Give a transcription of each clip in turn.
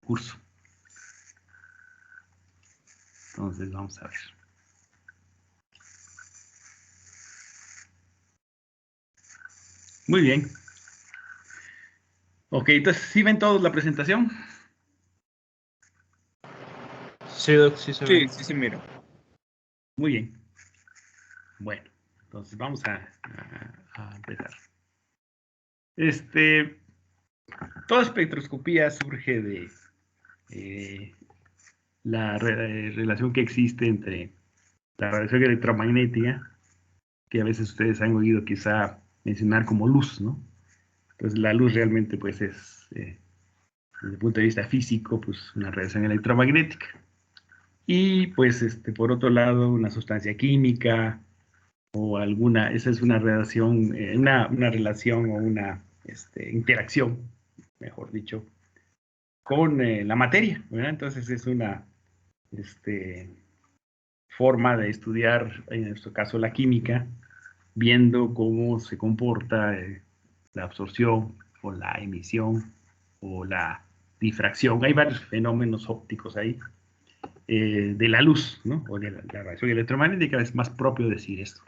curso. Entonces, vamos a ver. Muy bien. Ok, entonces, ¿sí ven todos la presentación? Sí, Doc, sí se ve. Sí, se mira. Muy bien. Bueno, entonces vamos a empezar. Toda espectroscopía surge de la relación que existe entre la radiación electromagnética, que a veces ustedes han oído quizá mencionar como luz, ¿no? Entonces la luz realmente pues es, desde el punto de vista físico, pues una radiación electromagnética. Y pues por otro lado, una sustancia química o alguna, esa es una relación, una relación o una interacción, mejor dicho, con la materia, ¿verdad? Entonces es una forma de estudiar, en nuestro caso, la química, viendo cómo se comporta la absorción o la emisión o la difracción. Hay varios fenómenos ópticos ahí de la luz, ¿no? O de la radiación electromagnética, es más propio decir esto.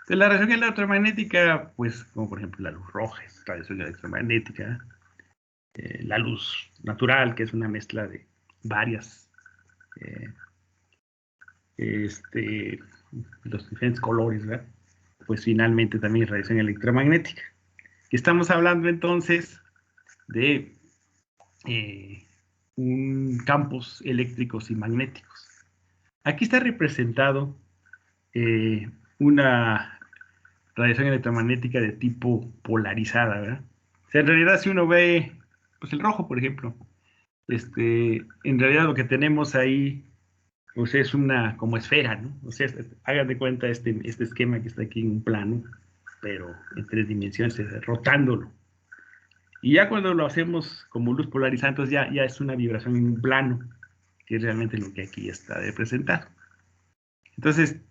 Entonces, la radiación electromagnética, pues, como por ejemplo la luz roja, es radiación electromagnética, la luz natural, que es una mezcla de varias, los diferentes colores, ¿verdad? Pues finalmente también es radiación electromagnética. Estamos hablando entonces de campos eléctricos y magnéticos. Aquí está representado una radiación electromagnética de tipo polarizada, ¿verdad? O sea, en realidad si uno ve, pues el rojo, por ejemplo, en realidad lo que tenemos ahí, pues es una como esfera, ¿no? O sea, hagan de cuenta este esquema que está aquí en un plano, pero en 3 dimensiones, rotándolo. Y ya cuando lo hacemos como luz polarizada, entonces ya es una vibración en un plano, que es realmente lo que aquí está representado. Entonces,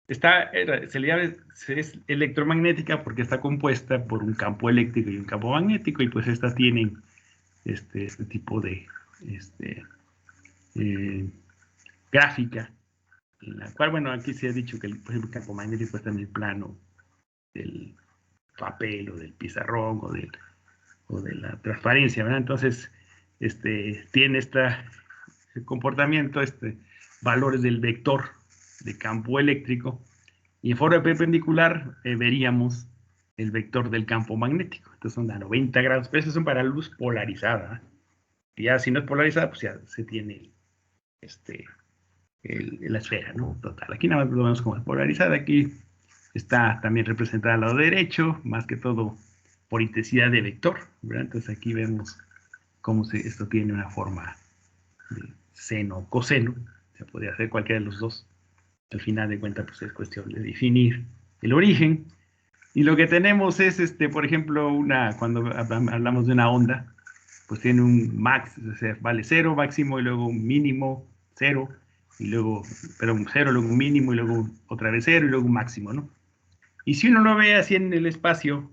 se le llama, es electromagnética porque está compuesta por un campo eléctrico y un campo magnético, y pues estas tienen este tipo de gráfica, en la cual, bueno, aquí se ha dicho que, por ejemplo, el campo magnético está en el plano del papel o del pizarrón o de la transparencia, ¿verdad? Entonces, tiene este comportamiento, valores del vector de campo eléctrico, y en forma perpendicular veríamos el vector del campo magnético. Entonces son a 90 grados, pero esos son para luz polarizada. Y ya si no es polarizada, pues ya se tiene la esfera, ¿no? Total. Aquí nada más lo vemos como polarizada. Aquí está también representada al lado derecho, más que todo por intensidad de vector, ¿verdad? Entonces aquí vemos cómo esto tiene una forma de seno o coseno. Se podría hacer cualquiera de los dos. Al final de cuentas, pues es cuestión de definir el origen. Y lo que tenemos es, por ejemplo, cuando hablamos de una onda, pues tiene un max, o sea, vale 0 máximo y luego un mínimo 0 y luego, perdón, 0, luego un mínimo y luego otra vez 0 y luego un máximo, ¿no? Y si uno lo ve así en el espacio,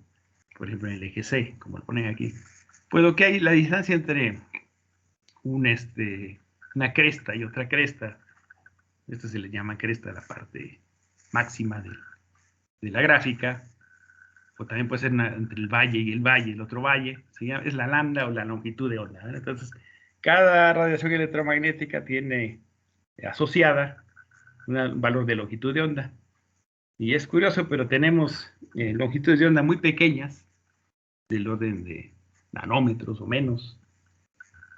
por ejemplo en el eje C, como lo ponen aquí, pues lo que hay, la distancia entre una cresta y otra cresta, esto se le llama cresta, la parte máxima de la gráfica, o también puede ser entre el valle y el valle, el otro valle, es la lambda o la longitud de onda, ¿verdad? Entonces, cada radiación electromagnética tiene asociada un valor de longitud de onda. Y es curioso, pero tenemos longitudes de onda muy pequeñas, del orden de nanómetros o menos,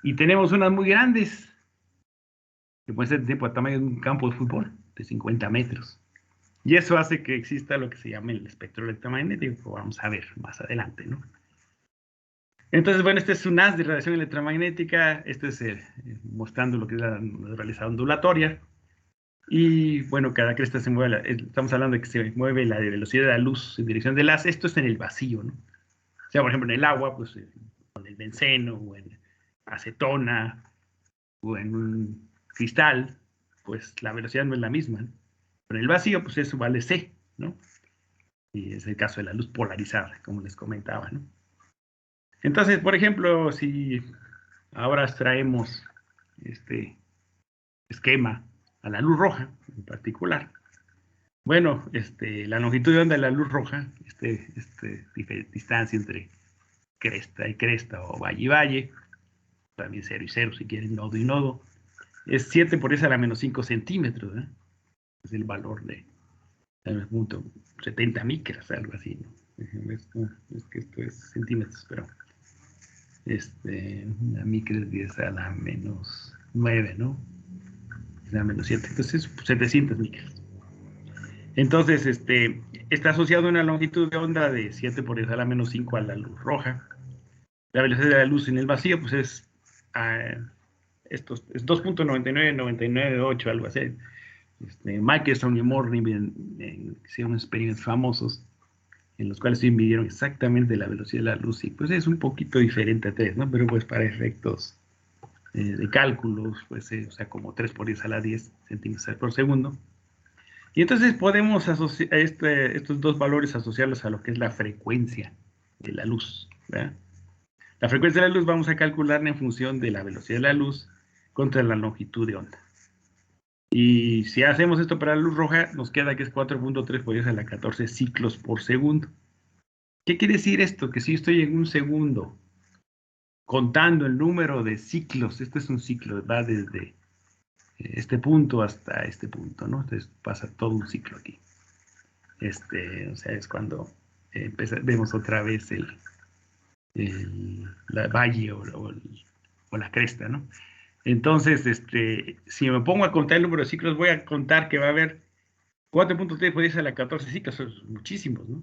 y tenemos unas muy grandes, que pueden ser de tipo a tamaño de un campo de fútbol, de 50 metros. Y eso hace que exista lo que se llama el espectro electromagnético, que vamos a ver más adelante, ¿no? Entonces, bueno, este es un haz de radiación electromagnética, este es mostrando lo que es la naturaleza ondulatoria, y bueno, cada cresta se mueve, estamos hablando de que se mueve la velocidad de la luz en dirección del haz. Esto está en el vacío, ¿no? O sea, por ejemplo, en el agua, pues con el benceno o en acetona o en un cristal, pues la velocidad no es la misma, ¿no? Pero en el vacío, pues eso vale C, ¿no? Y es el caso de la luz polarizada, como les comentaba, ¿no? Entonces, por ejemplo, si ahora traemos este esquema a la luz roja en particular. Bueno, la longitud de onda de la luz roja, distancia entre cresta y cresta o valle y valle, también 0 y 0 si quieren, nodo y nodo, es 7 por 10 a la menos 5 centímetros, ¿eh? Es el valor de 70 micras, algo así, ¿no? Es que esto es centímetros, pero la micra es 10 a la menos 9, ¿no? A la menos 7, entonces 700 micras. Entonces, está asociado a una longitud de onda de 7 por 10 a la menos 5 a la luz roja. La velocidad de la luz en el vacío, pues es 2.9998, algo así. Michelson y Morning hicieron experimentos famosos en los cuales se midieron exactamente la velocidad de la luz, y pues es un poquito diferente a 3, ¿no? Pero pues para efectos de cálculos, pues o sea, como 3 por 10 a la 10 centímetros por segundo. Y entonces podemos asociar estos dos valores, asociarlos a lo que es la frecuencia de la luz, ¿verdad? La frecuencia de la luz vamos a calcularla en función de la velocidad de la luz contra la longitud de onda. Y si hacemos esto para la luz roja, nos queda que es 4.3 por 10 a la 14 ciclos por segundo. ¿Qué quiere decir esto? Que si estoy en un segundo contando el número de ciclos, este es un ciclo, va desde este punto hasta este punto, ¿no? Entonces pasa todo un ciclo aquí. O sea, es cuando vemos otra vez la valle o la cresta, ¿no? Entonces, si me pongo a contar el número de ciclos, voy a contar que va a haber 4.3 por 10 a la 14 ciclos, son muchísimos, ¿no?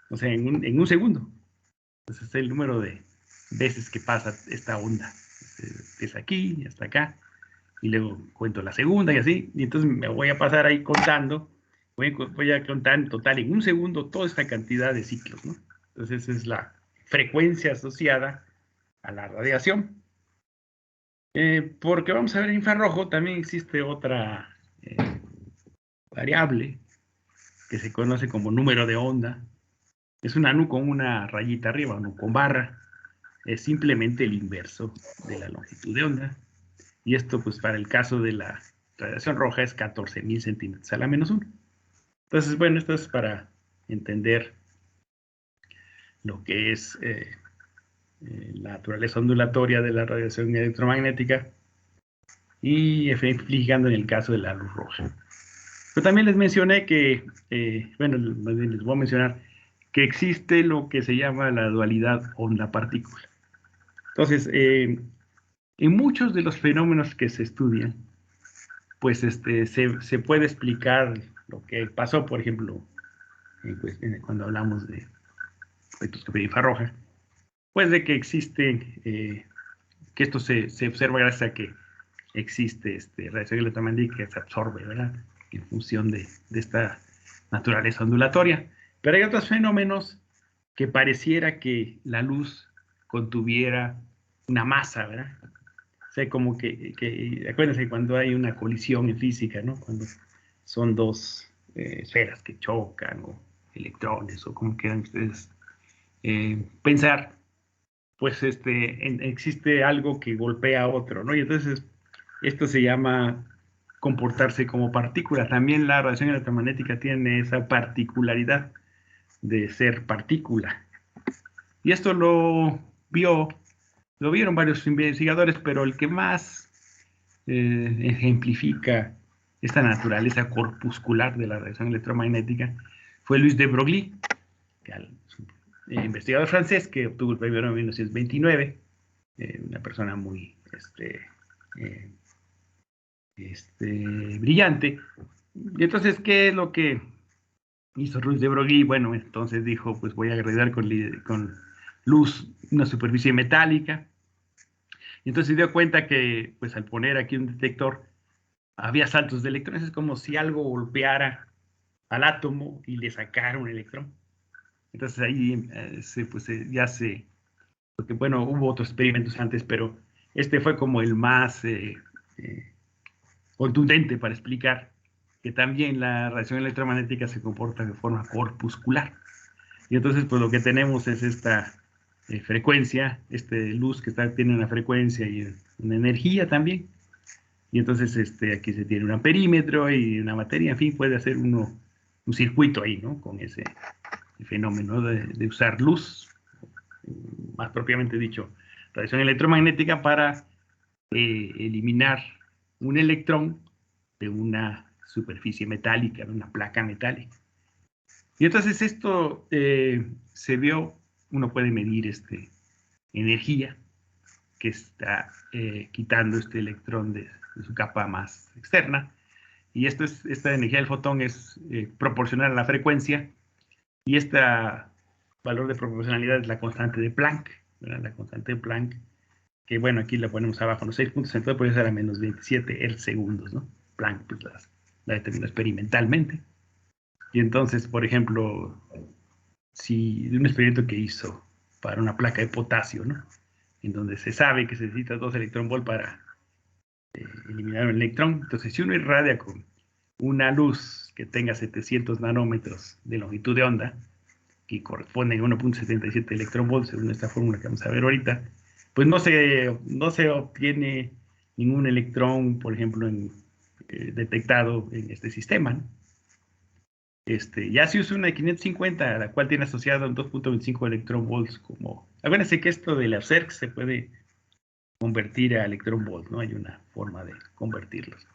O sea, en un segundo. Entonces es el número de veces que pasa esta onda. Es aquí, hasta acá, y luego cuento la segunda y así, y entonces me voy a pasar ahí contando, voy a contar en total en un segundo toda esta cantidad de ciclos, ¿no? Entonces esa es la frecuencia asociada a la radiación. Porque vamos a ver en infrarrojo también existe otra variable que se conoce como número de onda. Es una nu con una rayita arriba, nu con barra. Es simplemente el inverso de la longitud de onda. Y esto, pues, para el caso de la radiación roja es 14.000 centímetros a la menos 1. Entonces, bueno, esto es para entender lo que es la naturaleza ondulatoria de la radiación electromagnética y explicando en el caso de la luz roja. Pero también les mencioné que, bueno, les voy a mencionar que existe lo que se llama la dualidad onda-partícula. Entonces, en muchos de los fenómenos que se estudian, pues se puede explicar lo que pasó, por ejemplo, cuando hablamos de espectroscopía infrarroja, pues de que existe, que esto se observa gracias a que existe radiación electromagnética que se absorbe, ¿verdad? En función de esta naturaleza ondulatoria. Pero hay otros fenómenos que pareciera que la luz contuviera una masa, ¿verdad? O sea, como acuérdense cuando hay una colisión en física, ¿no? Cuando son dos esferas que chocan, o electrones, o como quieran ustedes pensar, pues existe algo que golpea a otro, ¿no? Y entonces esto se llama comportarse como partícula. También la radiación electromagnética tiene esa particularidad de ser partícula. Y esto lo vieron varios investigadores, pero el que más ejemplifica esta naturaleza corpuscular de la radiación electromagnética fue Louis de Broglie, investigador francés que obtuvo el premio en 1929, una persona muy brillante. Y entonces, ¿qué es lo que hizo Louis de Broglie? Bueno, entonces dijo, pues voy a agregar con luz una superficie metálica. Y entonces se dio cuenta que, pues al poner aquí un detector, había saltos de electrones. Es como si algo golpeara al átomo y le sacara un electrón. Entonces ahí porque bueno, hubo otros experimentos antes, pero este fue como el más contundente para explicar que también la radiación electromagnética se comporta de forma corpuscular. Y entonces, pues lo que tenemos es esta frecuencia, luz que tiene una frecuencia y una energía también. Y entonces aquí se tiene un amperímetro y una batería, en fin, puede hacer uno un circuito ahí, ¿no? Con ese fenómeno de usar luz, más propiamente dicho, radiación electromagnética, para eliminar un electrón de una superficie metálica, de una placa metálica. Y entonces esto se vio, uno puede medir energía que está quitando este electrón de su capa más externa, y esta energía del fotón es proporcional a la frecuencia, y este valor de proporcionalidad es la constante de Planck, ¿verdad? La constante de Planck, que bueno, aquí la ponemos abajo, los 6 puntos, entonces puede ser a menos 27 Hz segundos, ¿no? Planck pues la determinó experimentalmente. Y entonces, por ejemplo, si de un experimento que hizo para una placa de potasio, ¿no? En donde se sabe que se necesita 2 electronvolt para eliminar un electrón. Entonces, si uno irradia con una luz que tenga 700 nanómetros de longitud de onda, que corresponde a 1.77 electronvolts, según esta fórmula que vamos a ver ahorita, pues no se obtiene ningún electrón, por ejemplo, detectado en este sistema, ¿no? Ya se usa una de 550, la cual tiene asociado un 2.25 electronvolts como... Acuérdense que esto de la CERC se puede convertir a electronvolt, ¿no? Hay una forma de convertirlos.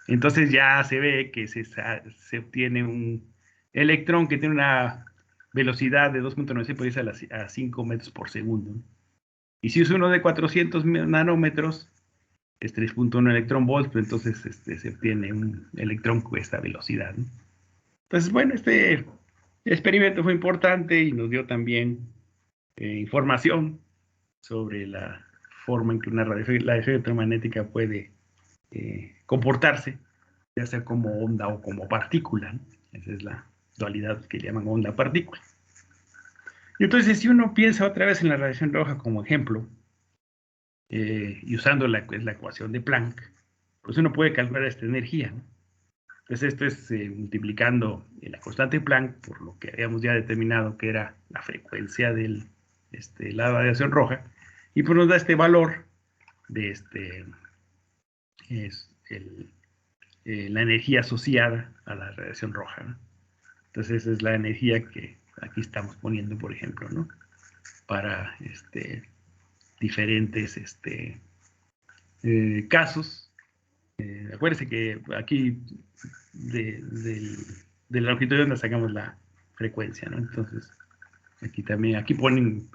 Entonces ya se ve que se obtiene un electrón que tiene una velocidad de 2.96 a 5 metros por segundo, ¿no? Y si es uno de 400 nanómetros, es 3.1 electronvolts, pero entonces se obtiene un electrón con esta velocidad, ¿no? Entonces, bueno, este experimento fue importante y nos dio también información sobre la forma en que la radiación electromagnética puede comportarse, ya sea como onda o como partícula, ¿no? Esa es la dualidad que llaman onda-partícula. Y entonces, si uno piensa otra vez en la radiación roja como ejemplo, y usando la ecuación de Planck, pues uno puede calcular esta energía, ¿no? Entonces esto es multiplicando la constante de Planck por lo que habíamos ya determinado que era la frecuencia de la radiación roja, y pues nos da este valor de la energía asociada a la radiación roja, ¿no? Entonces esa es la energía que aquí estamos poniendo, por ejemplo, ¿no? Para diferentes casos. Acuérdense que aquí de la longitud de onda sacamos la frecuencia, ¿no? Entonces, aquí ponen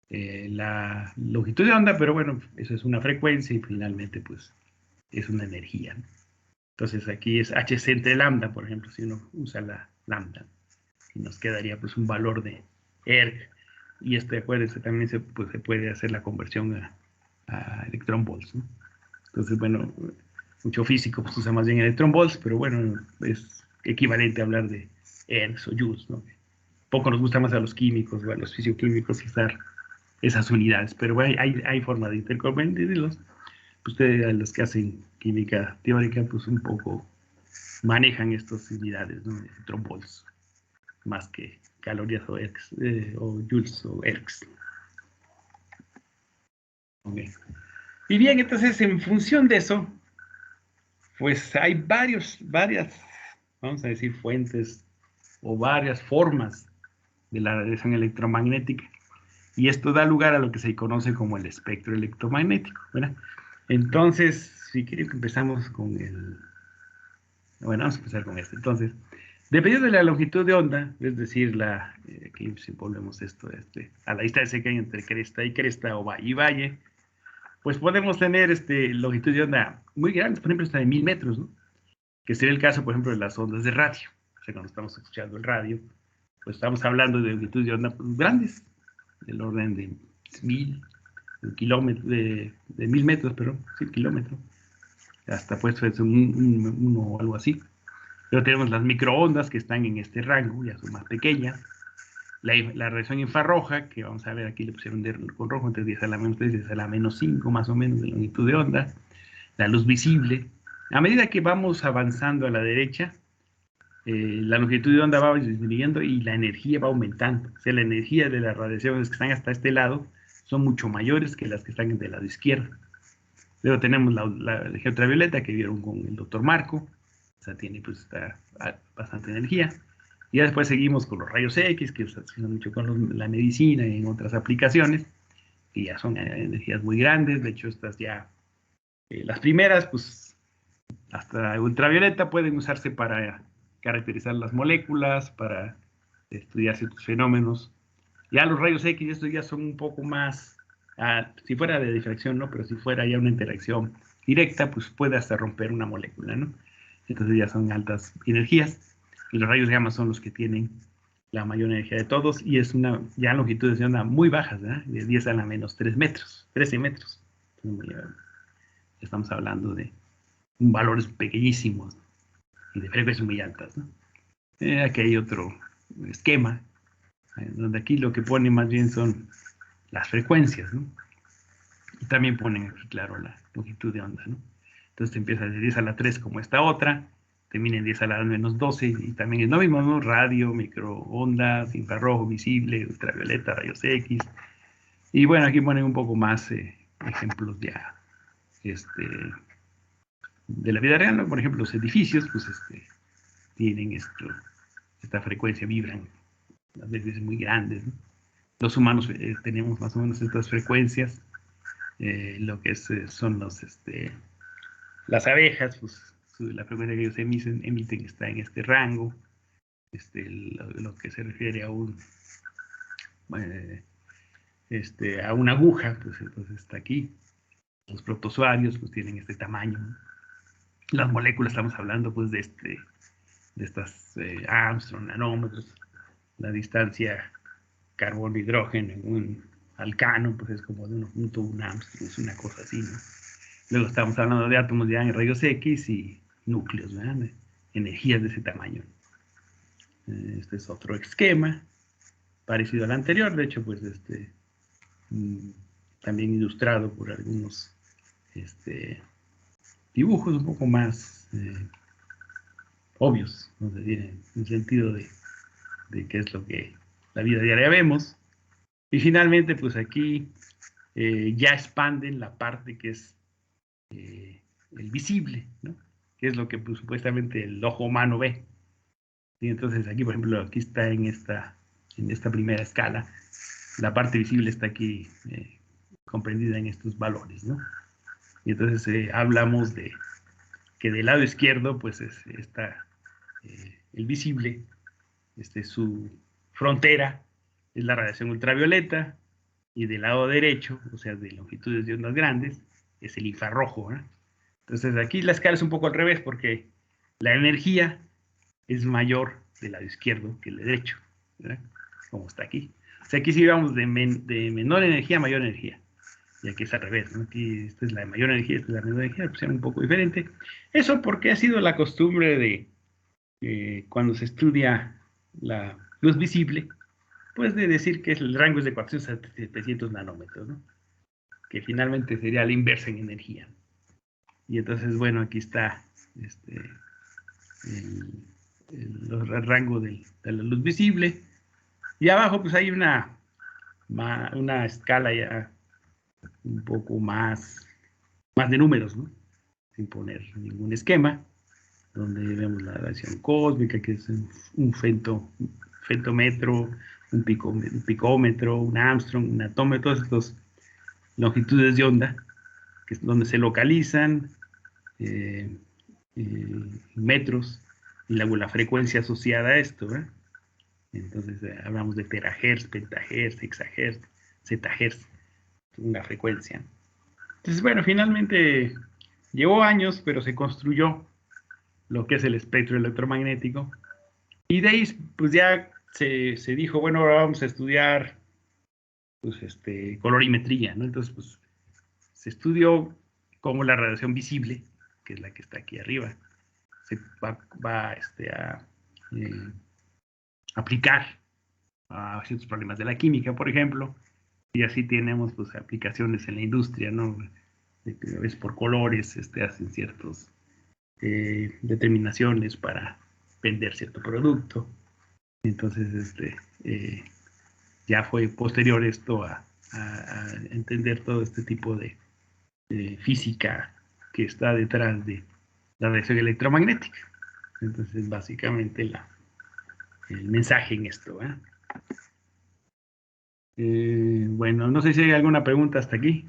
la longitud de onda, pero bueno, eso es una frecuencia y finalmente, pues, es una energía, ¿no? Entonces, aquí es hc entre lambda, por ejemplo, si uno usa la lambda, y nos quedaría, pues, un valor de erg, y acuérdense, también se puede hacer la conversión a electronvolts, ¿no? Entonces, bueno, mucho físico pues usa más bien electronvolts, pero bueno, es equivalente a hablar de ergs o joules, ¿no? Poco nos gusta más a los químicos o a los fisioquímicos usar esas unidades, pero bueno, hay forma de interconvertirlos. Pues ustedes, los que hacen química teórica, pues un poco manejan estas unidades, ¿no? De electronvolts, más que calorías o ergs, o joules o ergs. Okay. Y bien, entonces en función de eso, pues hay varias, vamos a decir, fuentes o varias formas de la radiación electromagnética. Y esto da lugar a lo que se conoce como el espectro electromagnético, ¿verdad? Entonces, si quieren que empezamos con bueno, vamos a empezar con esto. Entonces, dependiendo de la longitud de onda, es decir, aquí si volvemos esto a la distancia que hay entre cresta y cresta, o valle y valle, pues podemos tener longitud de onda muy grandes, por ejemplo, hasta de 1000 metros, ¿no? Que sería el caso, por ejemplo, de las ondas de radio. O sea, cuando estamos escuchando el radio, pues estamos hablando de longitud de onda grandes, del orden de 1000 kilómetros, de 1000 metros, pero sí, kilómetros, hasta pues uno o algo así. Pero tenemos las microondas que están en este rango, ya son más pequeñas. La radiación infrarroja, que vamos a ver aquí le pusieron con rojo, entre 10 a la menos 3, 10 a la menos 5, más o menos, de longitud de onda. La luz visible. A medida que vamos avanzando a la derecha, la longitud de onda va disminuyendo y la energía va aumentando. O sea, la energía de las radiaciones que están hasta este lado son mucho mayores que las que están del lado izquierdo. Luego tenemos la energía ultravioleta que vieron con el doctor Marco. O sea, tiene pues bastante energía. Y ya después seguimos con los rayos X, que se usan mucho con la medicina y en otras aplicaciones, que ya son energías muy grandes. De hecho, estas ya, las primeras, pues hasta ultravioleta pueden usarse para caracterizar las moléculas, para estudiar ciertos fenómenos. Ya los rayos X, estos ya son un poco más, si fuera de difracción, ¿no? Pero si fuera ya una interacción directa, pues puede hasta romper una molécula, ¿no? Entonces ya son altas energías. Y los rayos gamma son los que tienen la mayor energía de todos y es una, ya longitudes de onda muy bajas, ¿verdad? De 10 a la menos 3 metros, 13 metros. Estamos hablando de valores pequeñísimos y de frecuencias muy altas, ¿no? Aquí hay otro esquema, donde aquí lo que pone más bien son las frecuencias, ¿no? Y también ponen aquí, claro, la longitud de onda, ¿no? Entonces empieza de 10 a la 3 como esta otra, termina en 10 a la menos 12 y también es lo mismo, ¿no? Radio, microondas, infrarrojo, visible, ultravioleta, rayos X. Y bueno, aquí ponen un poco más ejemplos ya de la vida real, ¿no? Por ejemplo, los edificios, pues tienen esta frecuencia, vibran a veces muy grandes, ¿no? Los humanos tenemos más o menos estas frecuencias, lo que son las abejas, pues la frecuencia que ellos emiten está en este rango, lo que se refiere a a una aguja, pues entonces está aquí. Los protozoarios pues tienen este tamaño, ¿no? Las moléculas, estamos hablando pues de estas Armstrong, nanómetros, la distancia carbono-hidrógeno en un alcano, pues es como de 1.1 Armstrong, es una cosa así, ¿no? Luego estamos hablando de átomos ya en rayos X y núcleos, ¿verdad? De energías de ese tamaño. Este es otro esquema, parecido al anterior, de hecho, pues también ilustrado por algunos dibujos un poco más obvios, ¿no? En el sentido de qué es lo que la vida diaria vemos. Y finalmente, pues aquí ya expanden la parte que es el visible, ¿no? Que es lo que pues, supuestamente el ojo humano ve. Y entonces aquí, por ejemplo, aquí está en esta primera escala, la parte visible está aquí comprendida en estos valores, ¿no? Y entonces hablamos de que del lado izquierdo, pues está el visible, su frontera es la radiación ultravioleta, y del lado derecho, o sea, de longitudes de ondas grandes, es el infrarrojo, ¿eh? Entonces aquí la escala es un poco al revés, porque la energía es mayor del lado izquierdo que el derecho, ¿verdad? Como está aquí. O sea, aquí sí vamos de menor energía a mayor energía. Y aquí es al revés, ¿no? Aquí esta es la mayor energía, esta es la menor energía, pues es un poco diferente. Eso porque ha sido la costumbre de cuando se estudia la luz visible, pues de decir que el rango es de 400 a 700 nanómetros, ¿no? Que finalmente sería la inversa en energía. Y entonces, bueno, aquí está el rango de la luz visible. Y abajo, pues hay una escala ya un poco más de números, ¿no? Sin poner ningún esquema, donde vemos la radiación cósmica, que es un femtómetro, un picómetro, un Armstrong, un atómetro, todas estas longitudes de onda, que es donde se localizan metros y luego la frecuencia asociada a esto, ¿verdad? Entonces hablamos de terahertz, pentahertz, hexahertz, zetahertz, una frecuencia. Entonces, bueno, finalmente llevó años, pero se construyó lo que es el espectro electromagnético. Y de ahí, pues ya se dijo, bueno, ahora vamos a estudiar pues, colorimetría, ¿no? Entonces, pues se estudió cómo la radiación visible, que es la que está aquí arriba, se va a aplicar a ciertos problemas de la química, por ejemplo, y así tenemos pues aplicaciones en la industria, ¿no? Es por colores, hacen ciertas determinaciones para vender cierto producto. Entonces, ya fue posterior esto a entender todo este tipo de física que está detrás de la radiación electromagnética. Entonces, básicamente el mensaje en esto. Bueno, no sé si hay alguna pregunta hasta aquí.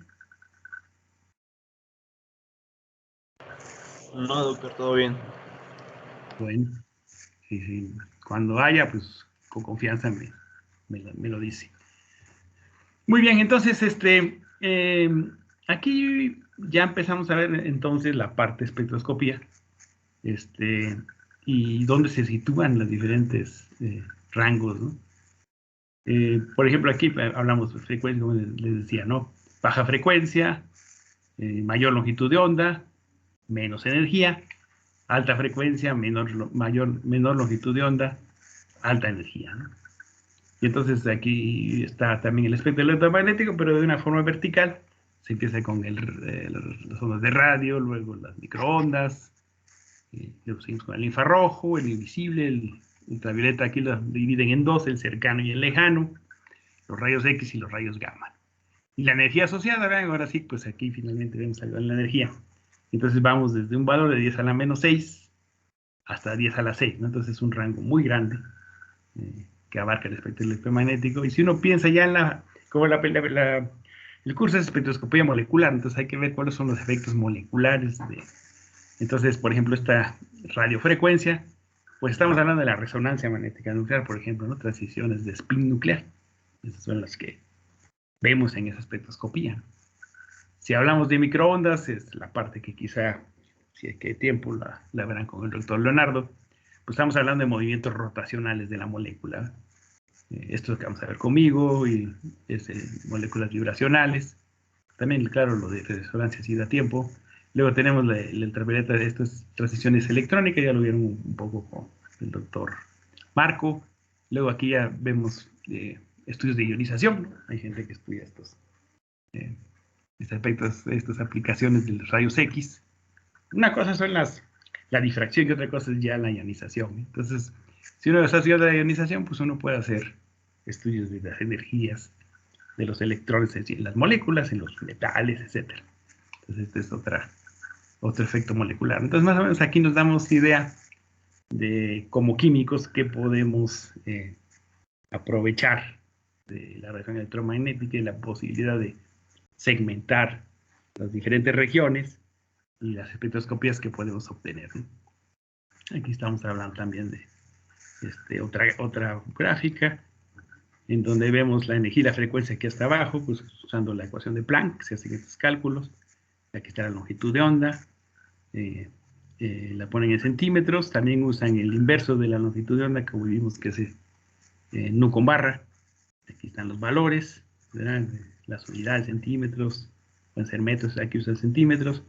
No, doctor, todo bien. Bueno, sí. Cuando haya, pues con confianza me lo dice. Muy bien, entonces, aquí ya empezamos a ver entonces la parte espectroscopía, y dónde se sitúan los diferentes rangos, ¿no? Por ejemplo, aquí hablamos de frecuencia, como les decía, ¿no? Baja frecuencia, mayor longitud de onda, menos energía, alta frecuencia, menor longitud de onda, alta energía, ¿no? Y entonces aquí está también el espectro electromagnético, pero de una forma vertical. Se empieza con las ondas de radio, luego las microondas, luego seguimos con el infrarrojo, el invisible, el ultravioleta. Aquí lo dividen en dos, el cercano y el lejano, los rayos X y los rayos gamma. Y la energía asociada, vean, ahora sí, pues aquí finalmente vemos algo en la energía. Entonces vamos desde un valor de 10 a la menos 6 hasta 10 a la 6, ¿no? Entonces es un rango muy grande que abarca el espectro electromagnético. Y si uno piensa ya en como el curso de espectroscopía molecular, entonces hay que ver cuáles son los efectos moleculares entonces, por ejemplo, esta radiofrecuencia, pues estamos hablando de la resonancia magnética nuclear, por ejemplo, ¿no? Transiciones de spin nuclear. Esas son las que vemos en esa espectroscopía. Si hablamos de microondas, es la parte que quizá, si es que hay tiempo, la verán con el doctor Leonardo, pues estamos hablando de movimientos rotacionales de la molécula. Esto es lo que vamos a ver conmigo, y moléculas vibracionales. También, claro, lo de resonancia sí da tiempo. Luego tenemos el ultravioleta de estas transiciones electrónicas, ya lo vieron un poco con el doctor Marco. Luego aquí ya vemos estudios de ionización, ¿no? Hay gente que estudia estos aspectos, estas aplicaciones de los rayos X. Una cosa son la difracción y otra cosa es ya la ionización. Entonces, si uno está estudiando la ionización, pues uno puede hacer estudios de las energías de los electrones en las moléculas, en los metales, etc. Entonces, este es otro efecto molecular. Entonces, más o menos aquí nos damos idea de, como químicos, qué podemos aprovechar de la radiación electromagnética y la posibilidad de segmentar las diferentes regiones y las espectroscopías que podemos obtener, ¿no? Aquí estamos hablando también de otra gráfica en donde vemos la energía y la frecuencia aquí hasta abajo, pues usando la ecuación de Planck, se hacen estos cálculos. Aquí está la longitud de onda, la ponen en centímetros, también usan el inverso de la longitud de onda, como vimos que es nu con barra. Aquí están los valores, ¿verdad? Las unidades, centímetros, pueden ser metros, aquí usan centímetros.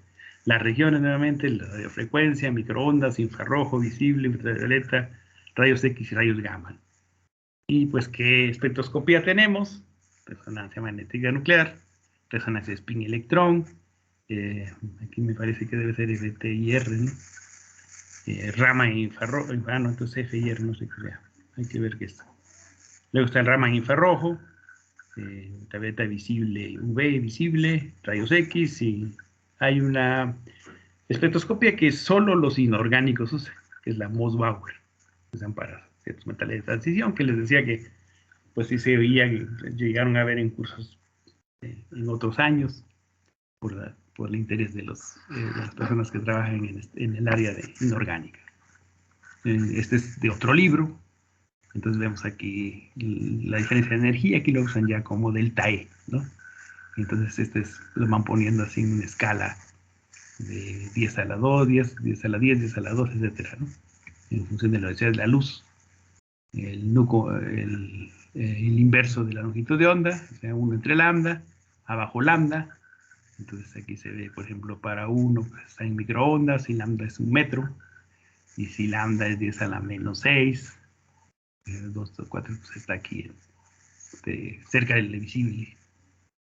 Las regiones nuevamente, la radiofrecuencia, microondas, infrarrojo, visible, ultravioleta, rayos X y rayos gamma. Y pues, ¿qué espectroscopía tenemos? Resonancia magnética nuclear, resonancia de spin-electrón, aquí me parece que debe ser FTIR, ¿no? Raman infrarrojo, no, entonces FIR, no sé qué sea, hay que ver qué está. Luego está el Raman infrarrojo, ultravioleta visible, UV visible, rayos X, y hay una espectroscopía que solo los inorgánicos usan, que es la Moss-Bauer, que usan para ciertos metales de transición, que les decía que pues sí se veía, llegaron a ver en cursos en otros años, por el interés de las personas que trabajan en el área de inorgánica. Este es de otro libro. Entonces vemos aquí la diferencia de energía, aquí lo usan ya como delta E, ¿no? Entonces lo van poniendo así en una escala de 10 a la 2, 10 a la 10, 10 a la 2, etcétera, ¿no? En función de la velocidad de la luz. El inverso de la longitud de onda, o sea, 1 entre lambda, abajo lambda. Entonces aquí se ve, por ejemplo, para 1 pues, está en microondas, y lambda es 1 metro, y si lambda es 10 a la menos 6, 2, 4, pues está aquí cerca del visible,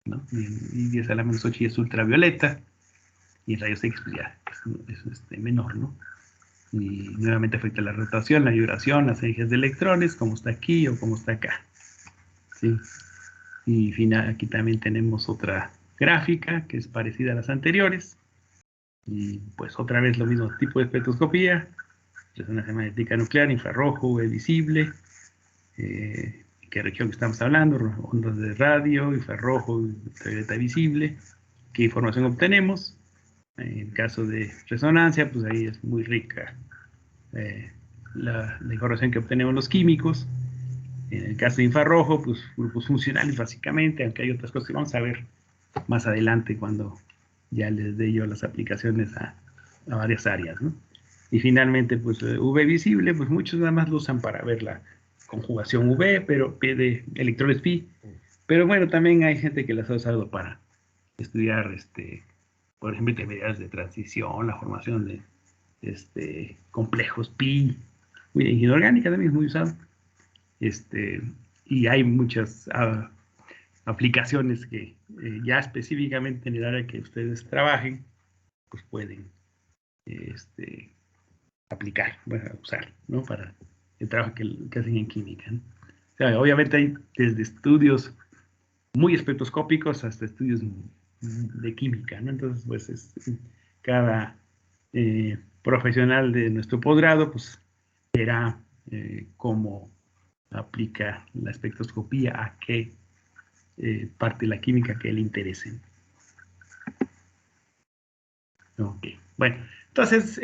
¿no? Y 10 a la menos 8 y es ultravioleta, y en rayos X pues ya es menor, ¿no? y nuevamente afecta la rotación, la vibración, las energías de electrones, como está aquí o como está acá. ¿Sí? Y aquí también tenemos otra gráfica que es parecida a las anteriores. Y pues otra vez lo mismo tipo de espectroscopía, resonancia magnética nuclear, infrarrojo, UV visible, qué región que estamos hablando, ondas de radio, infrarrojo, ultravioleta visible, qué información obtenemos. En el caso de resonancia, pues ahí es muy rica la información que obtenemos los químicos. En el caso de infrarrojo, pues grupos funcionales básicamente, aunque hay otras cosas que vamos a ver más adelante cuando ya les dé yo las aplicaciones a varias áreas, ¿no? Y finalmente, pues UV visible, pues muchos nada más lo usan para ver la conjugación UV, pero de electrones pi. Pero bueno, también hay gente que las ha usado para estudiar, por ejemplo, intermediarios de transición, la formación de complejos pi. En ingeniería orgánica también es muy usado. Y hay muchas aplicaciones que ya específicamente en el área que ustedes trabajen, pues pueden aplicar, bueno, usar, ¿no? Para el trabajo que hacen en química, ¿no? O sea, obviamente hay desde estudios muy espectroscópicos hasta estudios de química, ¿no? Entonces, pues cada profesional de nuestro posgrado, pues verá cómo aplica la espectroscopía a qué parte de la química que le interese. Ok, bueno, entonces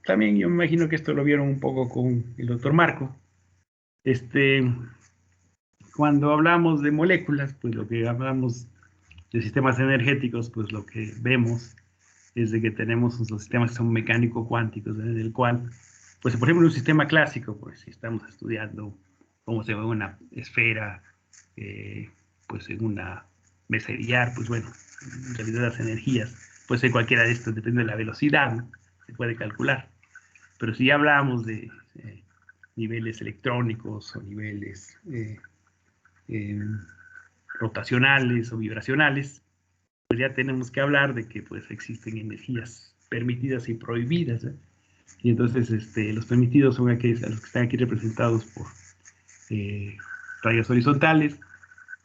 también yo me imagino que esto lo vieron un poco con el doctor Marco. Cuando hablamos de moléculas, pues lo que hablamos de sistemas energéticos, pues lo que vemos es de que tenemos los sistemas que son mecánico-cuánticos, en el cual, pues por ejemplo, en un sistema clásico, pues si estamos estudiando cómo se ve una esfera, pues en una mesa de billar, pues bueno, en realidad las energías, puede ser cualquiera de estos, depende de la velocidad, ¿no? Se puede calcular. Pero si ya hablamos de niveles electrónicos o niveles rotacionales o vibracionales, pues ya tenemos que hablar de que pues existen energías permitidas y prohibidas, ¿eh? Y entonces los permitidos son aquellos los que están aquí representados por rayos horizontales,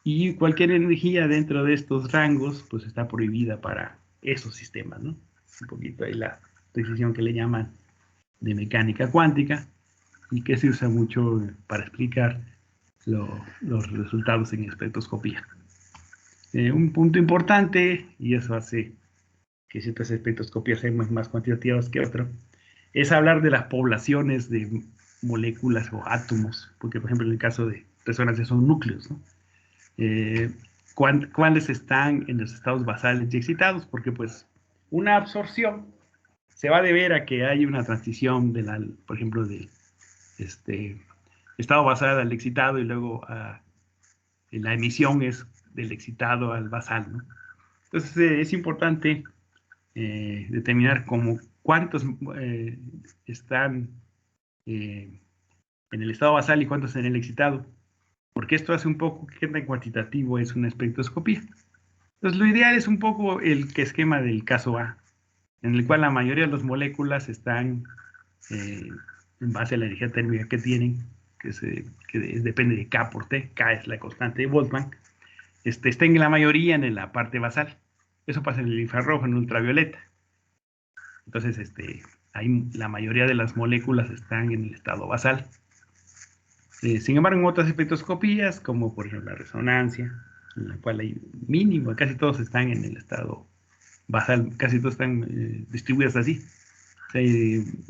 y cualquier energía dentro de estos rangos pues está prohibida para esos sistemas, ¿no? Un poquito ahí la decisión que le llaman de mecánica cuántica y que se usa mucho para explicar los resultados en espectroscopía. Un punto importante, y eso hace que ciertas espectroscopías sean más cuantitativas que otras, es hablar de las poblaciones de moléculas o átomos, porque por ejemplo en el caso de resonancia son núcleos, ¿no? ¿Cuáles están en los estados basales y excitados? Porque pues una absorción se va a deber a que hay una transición por ejemplo, de estado basal al excitado y luego la emisión es del excitado al basal, ¿no? Entonces es importante determinar cuántos están en el estado basal y cuántos en el excitado, porque esto hace un poco qué tan cuantitativo es una espectroscopía. Entonces lo ideal es un poco el esquema del caso A, en el cual la mayoría de las moléculas están en base a la energía térmica que tienen, que depende de K por T, K es la constante de Boltzmann, estén en la mayoría en la parte basal. Eso pasa en el infrarrojo, en el ultravioleta. Entonces, la mayoría de las moléculas están en el estado basal. Sin embargo, en otras espectroscopías, como por ejemplo la resonancia, en la cual hay mínimo, casi todos están en el estado basal, casi todos están distribuidos así. O sea,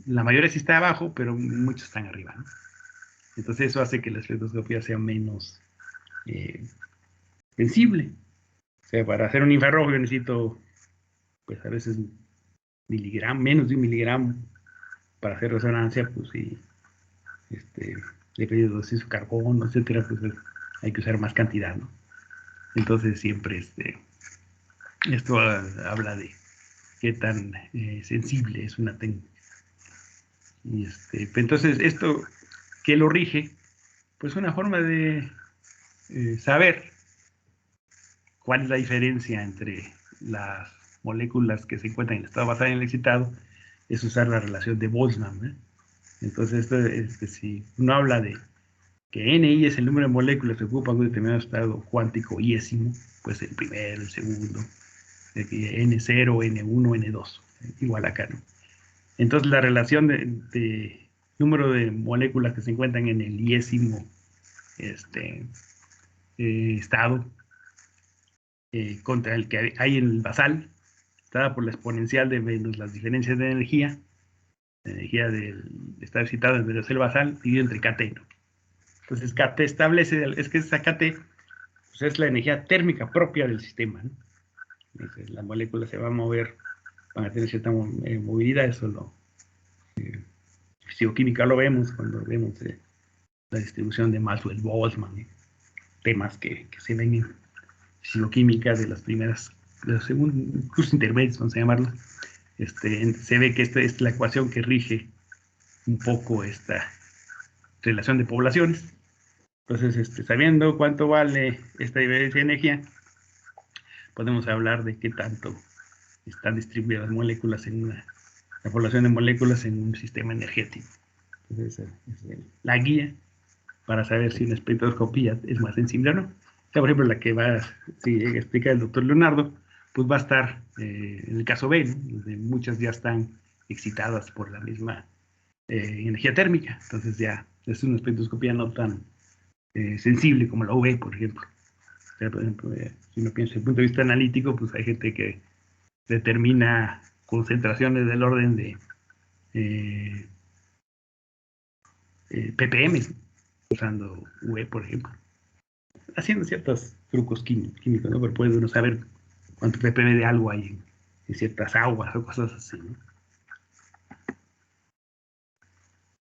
la mayoría sí está abajo, pero muchos están arriba, ¿no? Entonces eso hace que la espectroscopía sea menos sensible. O sea, para hacer un infrarrojo yo necesito, pues a veces menos de 1 miligramo. Para hacer resonancia, pues sí, dependiendo de si es carbono, etcétera, pues hay que usar más cantidad, ¿no? Entonces siempre esto habla de qué tan sensible es una técnica. Y entonces esto, ¿qué lo rige? Pues una forma de saber cuál es la diferencia entre las moléculas que se encuentran en el estado basal y en el excitado es usar la relación de Boltzmann, ¿eh? Entonces, si uno habla de que NI es el número de moléculas que ocupan un determinado estado cuántico iésimo, pues el primero, el segundo, N0, N1, N2, igual acá, ¿no? Entonces, la relación de número de moléculas que se encuentran en el iésimo estado contra el que hay en el basal, dada por la exponencial de menos las diferencias de energía, la energía del estado excitado en menos el basal, dividido entre KT, ¿no? Entonces, KT establece, es que esa KT pues es la energía térmica propia del sistema, ¿no? Entonces, la molécula se va a mover, van a tener cierta movilidad, eso lo fisicoquímica lo vemos cuando vemos la distribución de Maxwell-Boltzmann, temas que se ven en fisicoquímica de las primeras, de los segundos cursos intermedios, vamos a llamarlo. Se ve que esta es la ecuación que rige un poco esta relación de poblaciones. Entonces, sabiendo cuánto vale esta diferencia de energía, podemos hablar de qué tanto están distribuidas las moléculas en la población de moléculas en un sistema energético. Entonces, la guía para saber si una espectroscopía es más sensible o no. O sea, por ejemplo, la que va a explicar el doctor Leonardo, pues va a estar en el caso B, ¿no? Donde muchas ya están excitadas por la misma energía térmica. Entonces ya es una espectroscopía no tan sensible como la UV, por ejemplo. O sea, por ejemplo, si uno piensa desde el punto de vista analítico, pues hay gente que determina concentraciones del orden de ppm, usando UV, por ejemplo, haciendo ciertos trucos químicos, ¿no? Pero puede uno saber cuánto ppm de algo hay en ciertas aguas o cosas así, ¿no?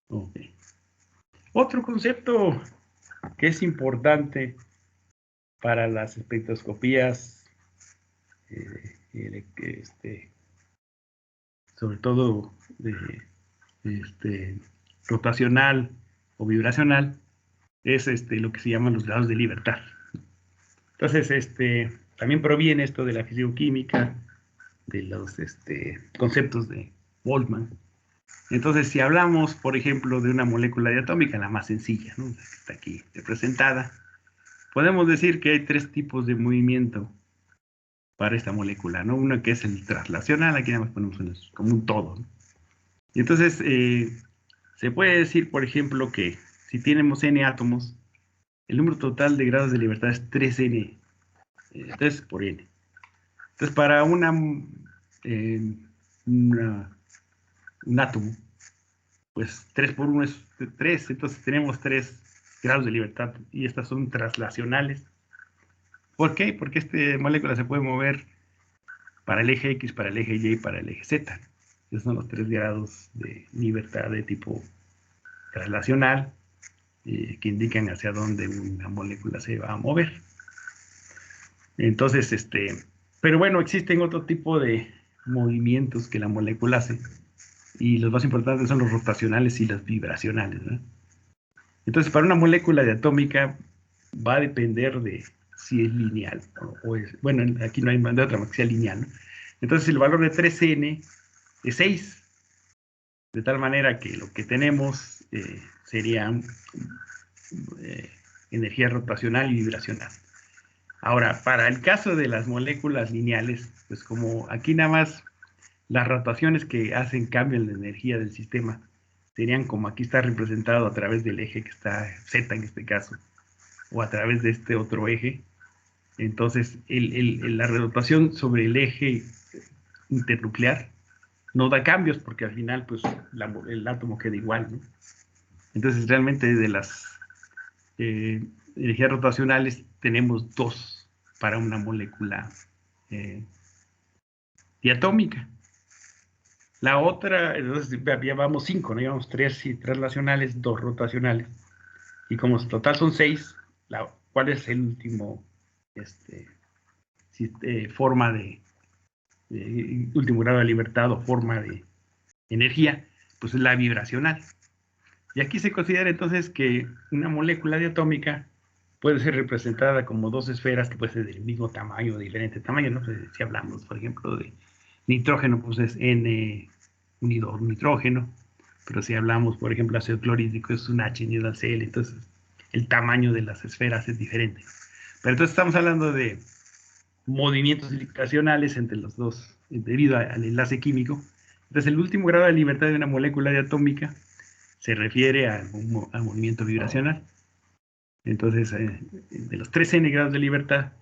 Okay. Otro concepto que es importante para las espectroscopías, sobre todo rotacional o vibracional, es lo que se llaman los grados de libertad. Entonces, también proviene esto de la fisicoquímica, de los conceptos de Boltzmann. Entonces, si hablamos, por ejemplo, de una molécula diatómica, la más sencilla, ¿no? La que está aquí representada, podemos decir que hay tres tipos de movimiento para esta molécula, ¿no? Uno que es el translacional, aquí nada más ponemos como un todo, ¿no? Y entonces, se puede decir, por ejemplo, que si tenemos n átomos, el número total de grados de libertad es 3n, 3 por n. Entonces, para un átomo, pues 3 por 1 es 3, entonces tenemos 3 grados de libertad y estas son translacionales. ¿Por qué? Porque esta molécula se puede mover para el eje X, para el eje Y y para el eje Z. Esos son los 3 grados de libertad de tipo translacional que indican hacia dónde una molécula se va a mover. Entonces, pero bueno, existen otro tipo de movimientos que la molécula hace y los más importantes son los rotacionales y los vibracionales, ¿no? Entonces, para una molécula diatómica va a depender de si es lineal o es, bueno, aquí no hay de otra más que sea lineal, ¿no? Entonces, el valor de 3n es 6, de tal manera que lo que tenemos sería energía rotacional y vibracional. Ahora, para el caso de las moléculas lineales, pues como aquí nada más las rotaciones que hacen cambio en la energía del sistema serían como aquí está representado a través del eje que está Z en este caso, o a través de este otro eje. Entonces, la rotación sobre el eje internuclear no da cambios porque al final pues el átomo queda igual, ¿no? Entonces, realmente de las energías rotacionales tenemos 2 para una molécula diatómica. La otra, entonces ya vamos 5, ¿no? Llevamos 3 translacionales, 2 rotacionales. Y como en total son 6, ¿cuál es el último forma de último grado de libertad o forma de energía? Pues es la vibracional. Y aquí se considera entonces que una molécula diatómica puede ser representada como 2 esferas que pueden ser del mismo tamaño o de diferente tamaño, ¿no? Si hablamos, por ejemplo, de nitrógeno, pues es N unido a un nitrógeno, pero si hablamos, por ejemplo, ácido clorhídrico es un H unido al Cl, entonces el tamaño de las esferas es diferente. Pero entonces estamos hablando de movimientos gravitacionales entre los dos, debido al enlace químico. Entonces el último grado de libertad de una molécula atómica se refiere al movimiento vibracional. Entonces, de los 3 n grados de libertad,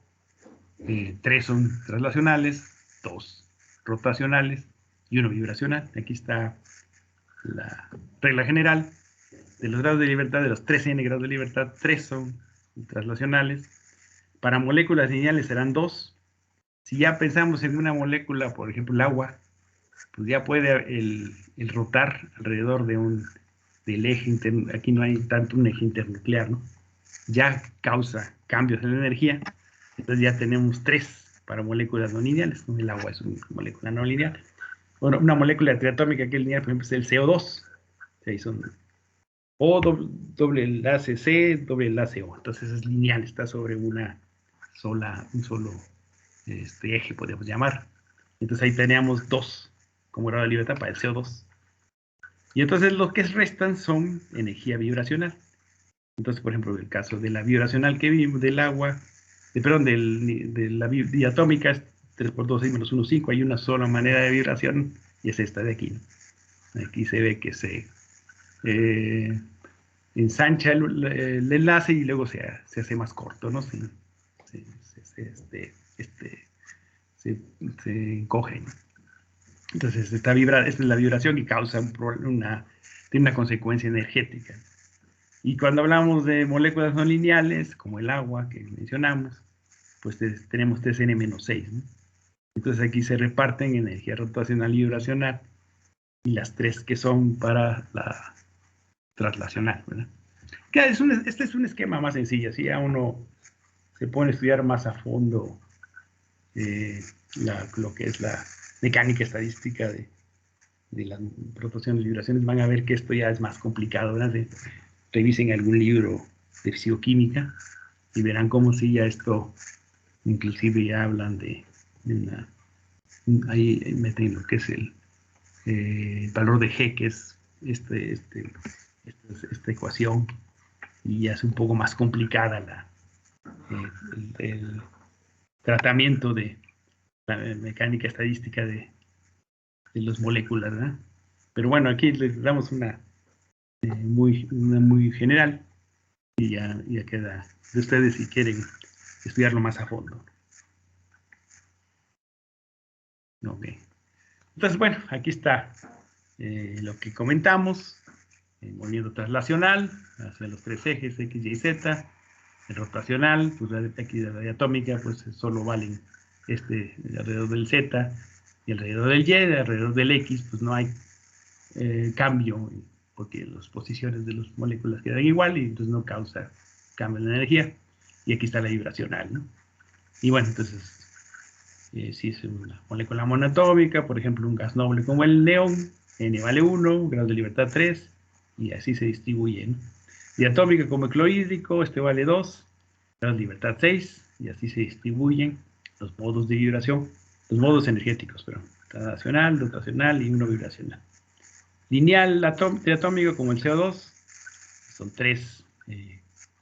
3 son traslacionales, 2 rotacionales y 1 vibracional. Aquí está la regla general. De los grados de libertad, de los 3 n grados de libertad, 3 son traslacionales. Para moléculas lineales serán 2. Si ya pensamos en una molécula, por ejemplo el agua, pues ya puede el rotar alrededor del eje interno. Aquí no hay tanto un eje internuclear, ¿no? Ya causa cambios en la energía. Entonces ya tenemos 3 para moléculas no lineales. El agua es una molécula no lineal. Bueno, una molécula triatómica que es lineal, por ejemplo, es el CO2. Ahí son O, doble enlace C, doble enlace O. Entonces es lineal, está sobre un solo eje, podemos llamar. Entonces ahí teníamos 2 como grado de libertad para el CO2. Y entonces lo que restan son energía vibracional. Entonces, por ejemplo, el caso de la vibracional que vimos, del agua, de la diatómica es 3 por 2, 6 menos 1, 5. Hay una sola manera de vibración y es esta de aquí, ¿no? Aquí se ve que se ensancha el enlace y luego se hace más corto, ¿no? Se encoge, ¿no? Entonces, esta es la vibración que causa tiene una consecuencia energética. Y cuando hablamos de moléculas no lineales, como el agua que mencionamos, pues tenemos 3n-6, ¿no? Entonces aquí se reparten energía rotacional y vibracional, y las 3 que son para la traslacional, ¿verdad? Este es un esquema más sencillo, si ya uno se pone a estudiar más a fondo lo que es la mecánica estadística de las rotaciones y vibraciones, van a ver que esto ya es más complicado, ¿verdad? Revisen algún libro de fisicoquímica y verán cómo si ya esto, inclusive ya hablan ahí meten lo que es el valor de G, que es esta ecuación, y ya es un poco más complicada el tratamiento de la mecánica estadística de las moléculas, ¿verdad? Pero bueno, aquí les damos una muy general y ya queda de ustedes si quieren estudiarlo más a fondo. Okay. Entonces, bueno, aquí está lo que comentamos. El movimiento traslacional hacia los 3 ejes X, Y, Z. El rotacional, pues aquí de la diatómica, pues solo valen alrededor del Z y alrededor del Y, alrededor del X, pues no hay cambio, porque las posiciones de las moléculas quedan igual y entonces no causa cambio de energía. Y aquí está la vibracional, ¿no? Y bueno, entonces, si es una molécula monoatómica, por ejemplo, un gas noble como el neón, N vale 1, grado de libertad 3, y así se distribuye, ¿no? Diatómica como el clorhídrico, este vale 2, grado de libertad 6, y así se distribuyen los modos de vibración, los modos energéticos, perdón, traslacional, rotacional y uno vibracional. Lineal diatómico como el CO2, son 3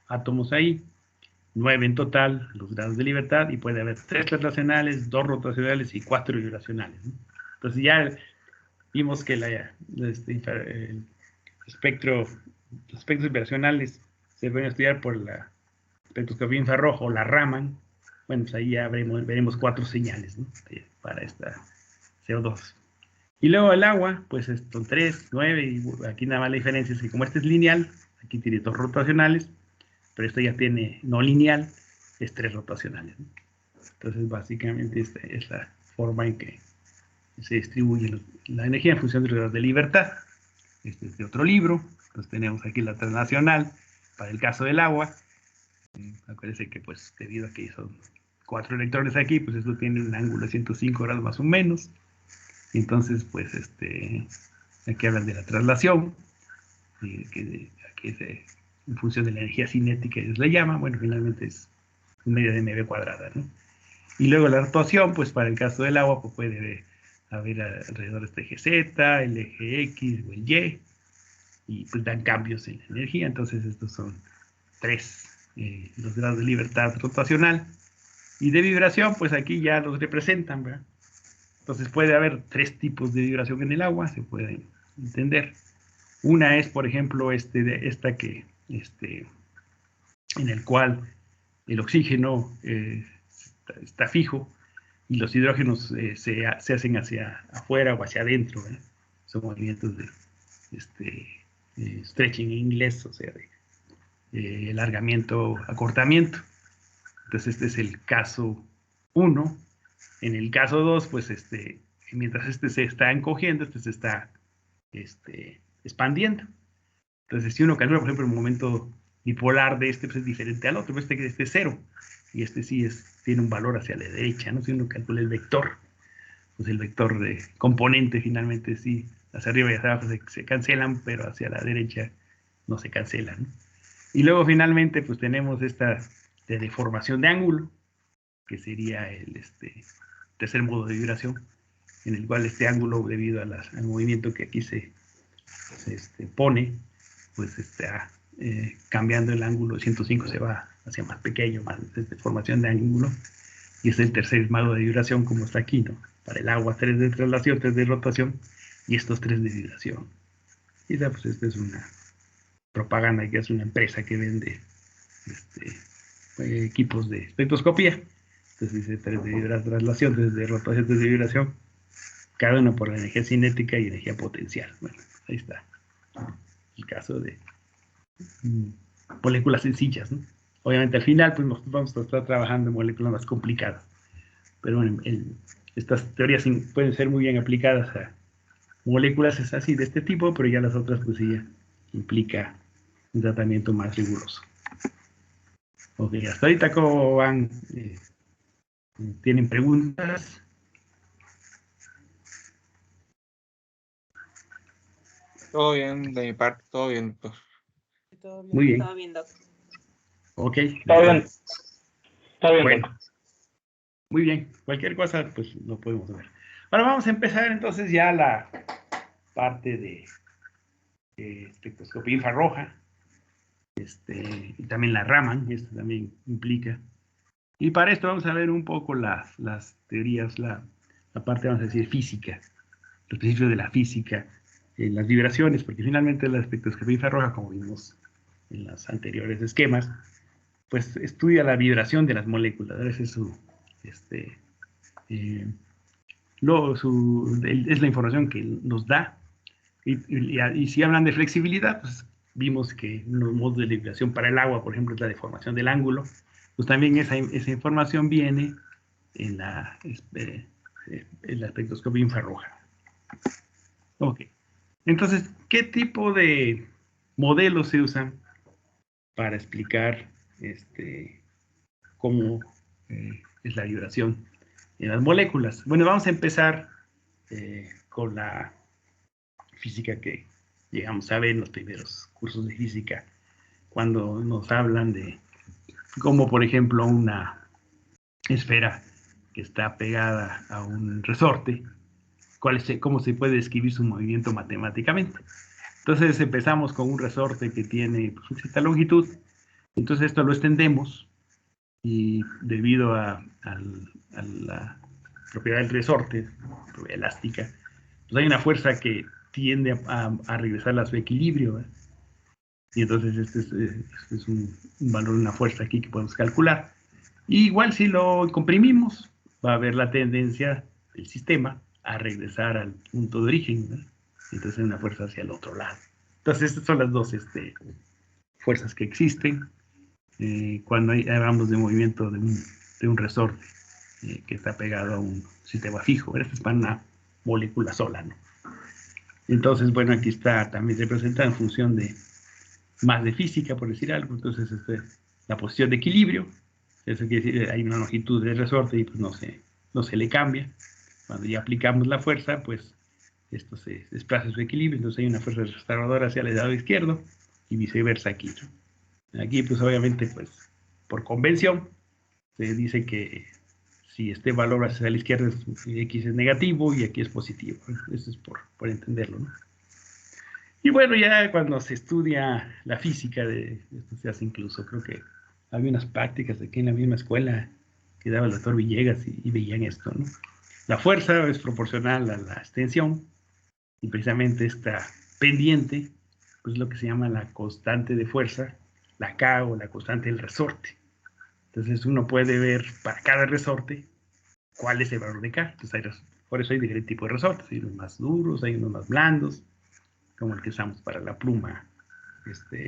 átomos ahí, 9 en total los grados de libertad, y puede haber 3 traslacionales, 2 rotacionales y 4 vibracionales, ¿no? Entonces ya vimos que los espectros vibracionales se pueden estudiar por la espectroscopía infrarrojo o la Raman. Bueno, pues ahí ya veremos 4 señales, ¿no? Para esta CO2. Y luego el agua, pues son 3, 9, y aquí nada más la diferencia es que como este es lineal, aquí tiene 2 rotacionales, pero esto ya tiene no lineal, es 3 rotacionales, ¿no? Entonces básicamente esta es la forma en que se distribuye la energía en función del grado de libertad. Este es de otro libro. Entonces tenemos aquí la transnacional para el caso del agua. Acuérdense que pues debido a que son 4 electrones aquí, pues esto tiene un ángulo de 105 grados más o menos. Entonces pues aquí hablan de la traslación, que es en función de la energía cinética, ellos le llaman. Bueno, finalmente es un medio de mv cuadrada, ¿no? Y luego la rotación, pues para el caso del agua, pues puede a ver alrededor de este eje Z, el eje X o el y pues dan cambios en la energía. Entonces estos son los grados de libertad rotacional. Y de vibración, pues aquí ya los representan, ¿verdad? Entonces puede haber 3 tipos de vibración en el agua, se pueden entender. Una es, por ejemplo, en el cual el oxígeno está fijo y los hidrógenos se hacen hacia afuera o hacia adentro, ¿verdad? Son movimientos de stretching en inglés, o sea, de alargamiento, acortamiento. Entonces este es el caso 1. En el caso 2, pues mientras se está encogiendo, se está expandiendo. Entonces, si uno calcula, por ejemplo, el momento bipolar de pues es diferente al otro, este es 0, y sí tiene un valor hacia la derecha, ¿no? Si uno calcula el vector, pues el vector de componente finalmente sí, hacia arriba y hacia abajo se cancelan, pero hacia la derecha no se cancelan, ¿no? Y luego finalmente, pues tenemos esta de deformación de ángulo, que sería el tercer modo de vibración, en el cual este ángulo, debido al movimiento que aquí se pone, pues está cambiando el ángulo. 105 se va hacia más pequeño, más deformación de ángulo, y es el tercer modo de vibración, como está aquí, ¿no? Para el agua 3 de traslación, 3 de rotación, y estos 3 de vibración. Y pues esta es una propaganda que es una empresa que vende equipos de espectroscopía. Entonces dice 3 de traslación, 3 de rotación, 3 de vibración, cada uno por la energía cinética y energía potencial. Bueno, ahí está el caso de moléculas sencillas, ¿no? Obviamente al final pues nos vamos a estar trabajando en moléculas más complicadas, pero bueno, estas teorías pueden ser muy bien aplicadas a moléculas así de este tipo, pero ya las otras pues sí ya implica un tratamiento más riguroso. Ok, hasta ahorita ¿cómo van? ¿Tienen preguntas? Todo bien, de mi parte, todo bien, doctor. Muy bien. Todo bien, doctor. Ok. Está bien. Está bien. Bueno, muy bien. Cualquier cosa, pues lo podemos ver. Ahora vamos a empezar entonces ya la parte de espectroscopía infrarroja. Y también la Raman, esto también implica. Y para esto vamos a ver un poco las teorías, la parte, vamos a decir, física, los principios de la física, las vibraciones, porque finalmente la espectroscopía infrarroja, como vimos en los anteriores esquemas, pues estudia la vibración de las moléculas. Ese es es la información que nos da. Y si hablan de flexibilidad, pues vimos que unos modos de vibración para el agua, por ejemplo, es la deformación del ángulo. Pues también esa información viene en la espectroscopía infrarroja. Ok. Entonces, ¿qué tipo de modelos se usan para explicar cómo es la vibración en las moléculas? Bueno, vamos a empezar con la física que llegamos a ver en los primeros cursos de física, cuando nos hablan de cómo, por ejemplo, una esfera que está pegada a un resorte, cómo se puede describir su movimiento matemáticamente. Entonces empezamos con un resorte que tiene pues, cierta longitud, entonces esto lo extendemos y debido a la propiedad del resorte, propiedad elástica, pues hay una fuerza que tiende a regresar a su equilibrio, ¿verdad? Y entonces este es un valor, una fuerza aquí que podemos calcular. Y igual si lo comprimimos, va a haber la tendencia del sistema a regresar al punto de origen, ¿verdad? Entonces una fuerza hacia el otro lado. Entonces estas son las dos fuerzas que existen cuando hablamos de movimiento de un resorte que está pegado a un sistema fijo. Esta es para una molécula sola, ¿no? Entonces, bueno, aquí está también representada en función de más de física, por decir algo. Entonces, la posición de equilibrio, eso quiere decir hay una longitud del resorte y pues no se le cambia. Cuando ya aplicamos la fuerza, pues esto se desplaza su equilibrio, entonces hay una fuerza restauradora hacia el lado izquierdo y viceversa aquí, ¿no? Aquí, pues obviamente, pues por convención, se dice que si este valor hacia la izquierda x es negativo y aquí es positivo. Eso es por entenderlo, ¿no? Y bueno, ya cuando se estudia la física, esto se hace incluso, creo que había unas prácticas aquí en la misma escuela que daba el doctor Villegas y veían esto, ¿no? La fuerza es proporcional a la extensión y precisamente esta pendiente, pues lo que se llama la constante de fuerza, la K o la constante del resorte. Entonces uno puede ver para cada resorte cuál es el valor de K. Entonces por eso hay diferentes tipos de resortes, hay unos más duros, hay unos más blandos, como el que usamos para la pluma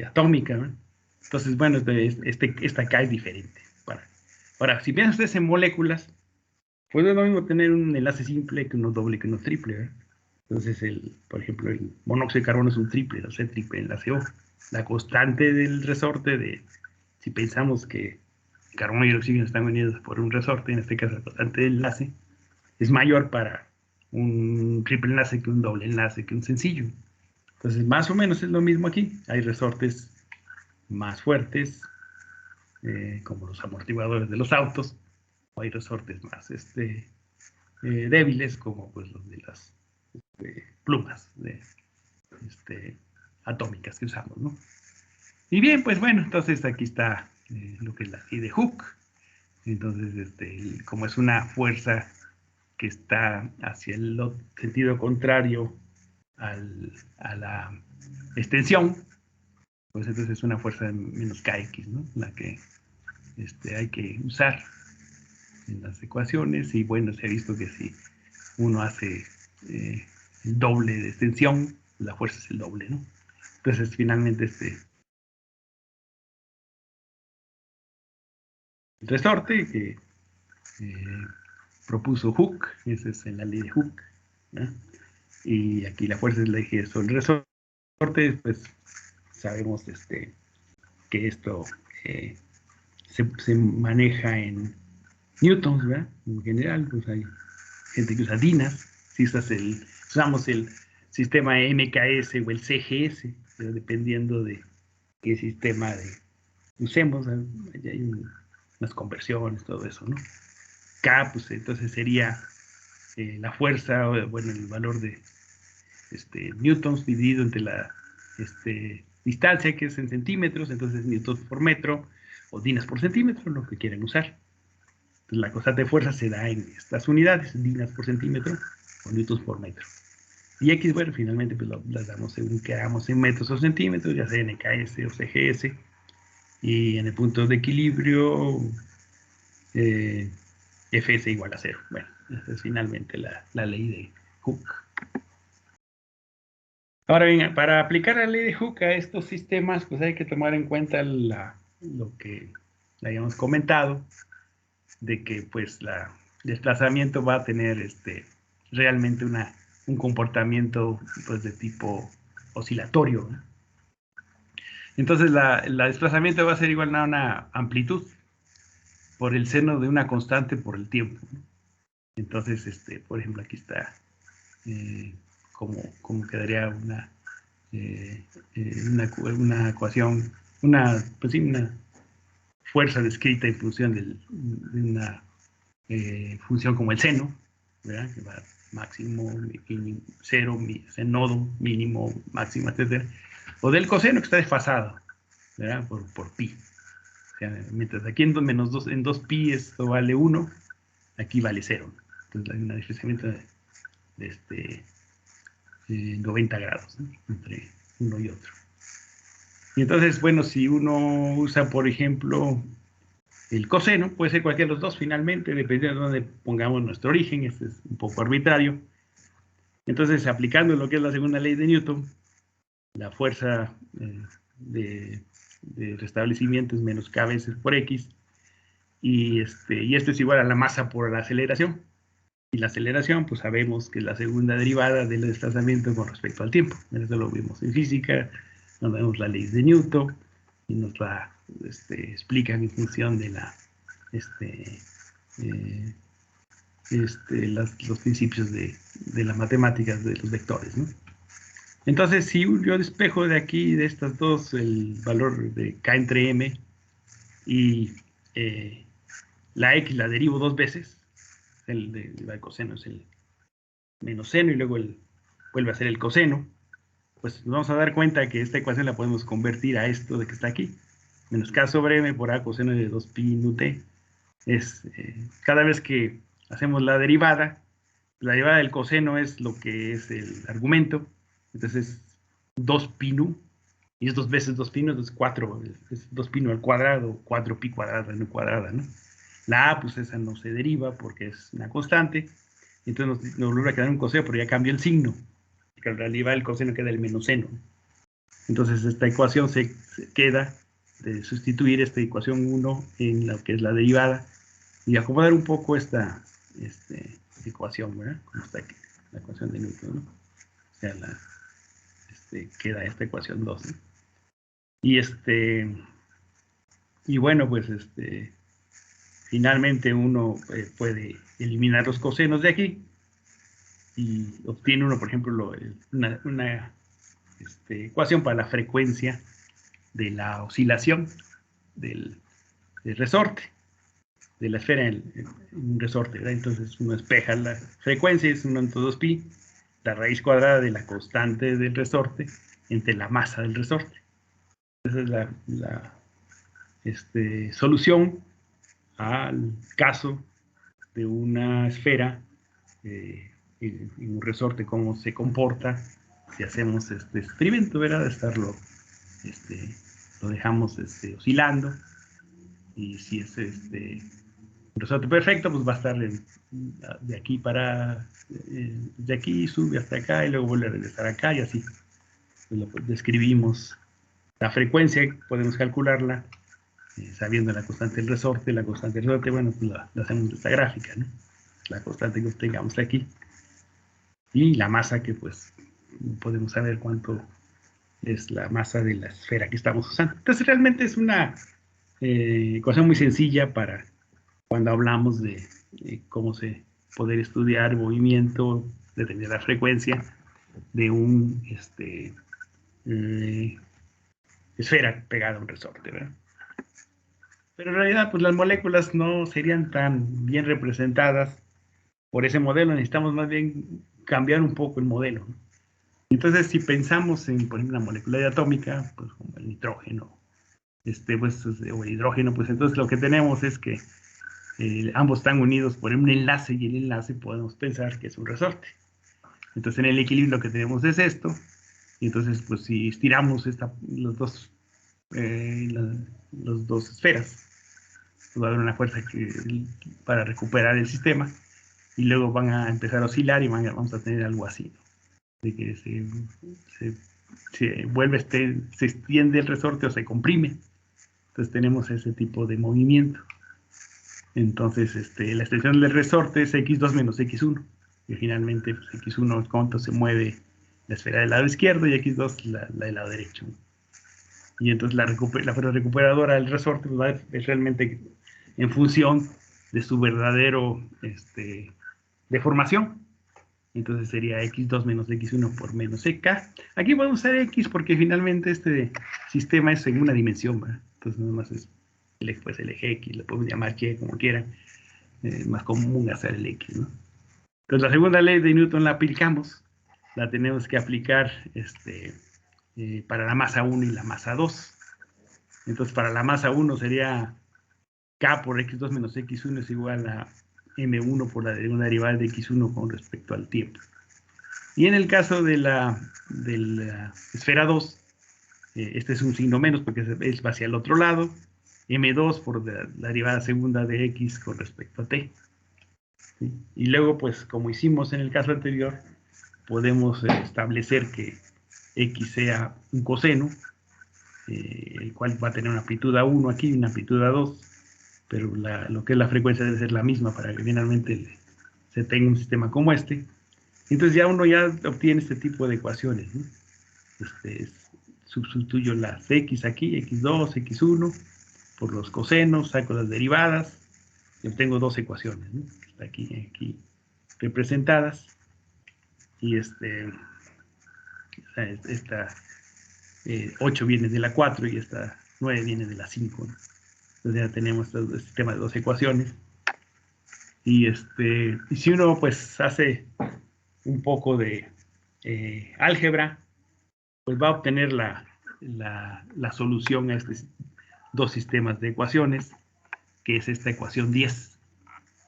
atómica, ¿no? Entonces, bueno, esta K es diferente. Ahora, si piensan ustedes en moléculas, pues es lo mismo tener un enlace simple que uno doble que uno triple, ¿verdad? Entonces, por ejemplo, el monóxido de carbono es un triple, o sea, triple enlace O. La constante del resorte si pensamos que el carbono y el oxígeno están unidos por un resorte, en este caso la constante del enlace, es mayor para un triple enlace que un doble enlace que un sencillo. Entonces, más o menos es lo mismo aquí. Hay resortes más fuertes, como los amortiguadores de los autos, o hay resortes más débiles, como pues los de las plumas atómicas que usamos, ¿no? Y bien, pues bueno, entonces aquí está lo que es la ley de Hooke. Entonces, como es una fuerza que está hacia el sentido contrario a la extensión, pues entonces es una fuerza menos kx, ¿no? La que hay que usar en las ecuaciones. Y bueno, se ha visto que si uno hace el doble de extensión, la fuerza es el doble, ¿no? Entonces finalmente el resorte que propuso Hooke, esa es en la ley de Hooke, ¿no? Y aquí la fuerza es la eje sobre el resorte, pues sabemos que esto se maneja en newtons, ¿verdad? En general, pues hay gente que usa dinas, si usamos el sistema MKS o el CGS, pero dependiendo de qué sistema usemos, hay unas conversiones, todo eso, ¿no? K, pues entonces sería la fuerza, bueno, el valor de newtons dividido entre la distancia, que es en centímetros, entonces newtons por metro, o dinas por centímetro, lo que quieran usar. Entonces la constante de fuerza se da en estas unidades, dinas por centímetro, o newtons por metro. Y X, bueno, finalmente pues las damos según queramos en metros o centímetros, ya sea NKS o CGS, y en el punto de equilibrio, Fs igual a 0. Bueno, esa es finalmente la ley de Hooke. Ahora bien, para aplicar la ley de Hooke a estos sistemas, pues hay que tomar en cuenta lo que habíamos comentado, de que pues el desplazamiento va a tener realmente un comportamiento pues de tipo oscilatorio, ¿no? Entonces el desplazamiento va a ser igual a una amplitud por el seno de una constante por el tiempo, ¿no? Entonces, por ejemplo, aquí está como quedaría una ecuación, pues sí, una fuerza descrita en función de una función como el seno, ¿verdad? Que va máximo, mínimo, cero, nodo, mínimo, máximo, etc. O del coseno que está desfasado, ¿verdad? Por pi. O sea, mientras aquí en 2pi esto vale 1, aquí vale 0. Entonces hay un desplazamiento de 90 grados, ¿no? Entre uno y otro. Y entonces, bueno, si uno usa, por ejemplo, el coseno, puede ser cualquiera de los dos finalmente, dependiendo de dónde pongamos nuestro origen, este es un poco arbitrario. Entonces, aplicando lo que es la segunda ley de Newton, la fuerza de restablecimiento es menos k veces por x, y esto es igual a la masa por la aceleración. Y la aceleración, pues sabemos que es la segunda derivada del desplazamiento con respecto al tiempo. Eso lo vimos en física, nos vemos la ley de Newton, y nos la explican en función de los principios de las matemáticas de los vectores, ¿no? Entonces, si yo despejo de aquí, de estas dos, el valor de K entre M, y la X la derivo dos veces, el coseno es el menos seno y luego vuelve a ser el coseno. Pues nos vamos a dar cuenta que esta ecuación la podemos convertir a esto de que está aquí. Menos k sobre m por a coseno de 2pi nu t. Es, cada vez que hacemos la derivada del coseno es lo que es el argumento. Entonces 2pi nu. Y es 2 veces 2pi nu, entonces 4, es 2pi nu al cuadrado, 4pi cuadrada, nu cuadrada, ¿no? La a, pues esa no se deriva porque es una constante. Entonces nos vuelve a quedar un coseno, pero ya cambió el signo. Que en realidad el coseno queda el menos seno. Entonces esta ecuación se queda de sustituir esta ecuación 1 en lo que es la derivada y acomodar un poco esta ecuación, ¿verdad? Como está aquí, la ecuación de Newton, ¿no? O sea, queda esta ecuación 2, ¿no? Y bueno, pues finalmente uno puede eliminar los cosenos de aquí y obtiene uno, por ejemplo, una ecuación para la frecuencia de la oscilación del resorte, de la esfera en un resorte, ¿verdad? Entonces uno espeja la frecuencia, es 1 entre 2pi, la raíz cuadrada de la constante del resorte entre la masa del resorte. Esa es la solución al caso de una esfera en un resorte, cómo se comporta si hacemos este experimento, ¿verdad? De estarlo, lo dejamos oscilando, y si es un resorte perfecto, pues va a estar de aquí de aquí sube hasta acá y luego vuelve a regresar acá y así. Pues describimos la frecuencia, podemos calcularla sabiendo la constante del resorte. La constante del resorte, bueno, pues la hacemos de esta gráfica, ¿no? La constante que obtengamos aquí. Y la masa que pues podemos saber cuánto es la masa de la esfera que estamos usando. Entonces realmente es una ecuación muy sencilla para cuando hablamos de cómo poder estudiar movimiento, determinar la frecuencia de un esfera pegada a un resorte, ¿verdad? Pero en realidad, pues las moléculas no serían tan bien representadas por ese modelo. Necesitamos más bien cambiar un poco el modelo, ¿no? Entonces, si pensamos en, por ejemplo, una molécula atómica, pues como el nitrógeno, pues, o el hidrógeno, pues entonces lo que tenemos es que ambos están unidos por un enlace, y el enlace podemos pensar que es un resorte. Entonces, en el equilibrio lo que tenemos es esto, y entonces, pues si estiramos los dos esferas, pues va a haber una fuerza para recuperar el sistema, y luego van a empezar a oscilar y vamos a tener algo así, ¿no? De que se vuelve, se extiende el resorte o se comprime. Entonces tenemos ese tipo de movimiento. Entonces la extensión del resorte es x2 menos x1, y finalmente pues, x1 es cuánto se mueve la esfera del lado izquierdo y x2 la del lado derecho. Y entonces la fuerza recuperadora del resorte pues, es realmente en función de su verdadero deformación. Entonces sería x2 menos x1 por menos ek. Aquí podemos usar x porque finalmente este sistema es en una dimensión, ¿verdad? Entonces nada más es el eje x, lo podemos llamar y como quieran. Es más común hacer el x, ¿no? Entonces la segunda ley de Newton la aplicamos, la tenemos que aplicar para la masa 1 y la masa 2. Entonces para la masa 1 sería k por x2 menos x1 es igual a m1 por una derivada de x1 con respecto al tiempo. Y en el caso de la esfera 2, este es un signo menos porque es hacia el otro lado, m2 por la derivada segunda de x con respecto a t. ¿Sí? Y luego, pues como hicimos en el caso anterior, podemos establecer que x sea un coseno, el cual va a tener una amplitud A1 aquí y una amplitud A2, pero lo que es la frecuencia debe ser la misma para que finalmente se tenga un sistema como este. Entonces ya uno ya obtiene este tipo de ecuaciones, ¿no? Sustituyo las x aquí, x2, x1, por los cosenos, saco las derivadas, y obtengo dos ecuaciones, ¿no? Aquí representadas, y esta 8 viene de la 4 y esta 9 viene de la 5, ¿no? Entonces ya tenemos este sistema de dos ecuaciones. Y si uno pues hace un poco de álgebra, pues va a obtener la solución a estos dos sistemas de ecuaciones, que es esta ecuación 10.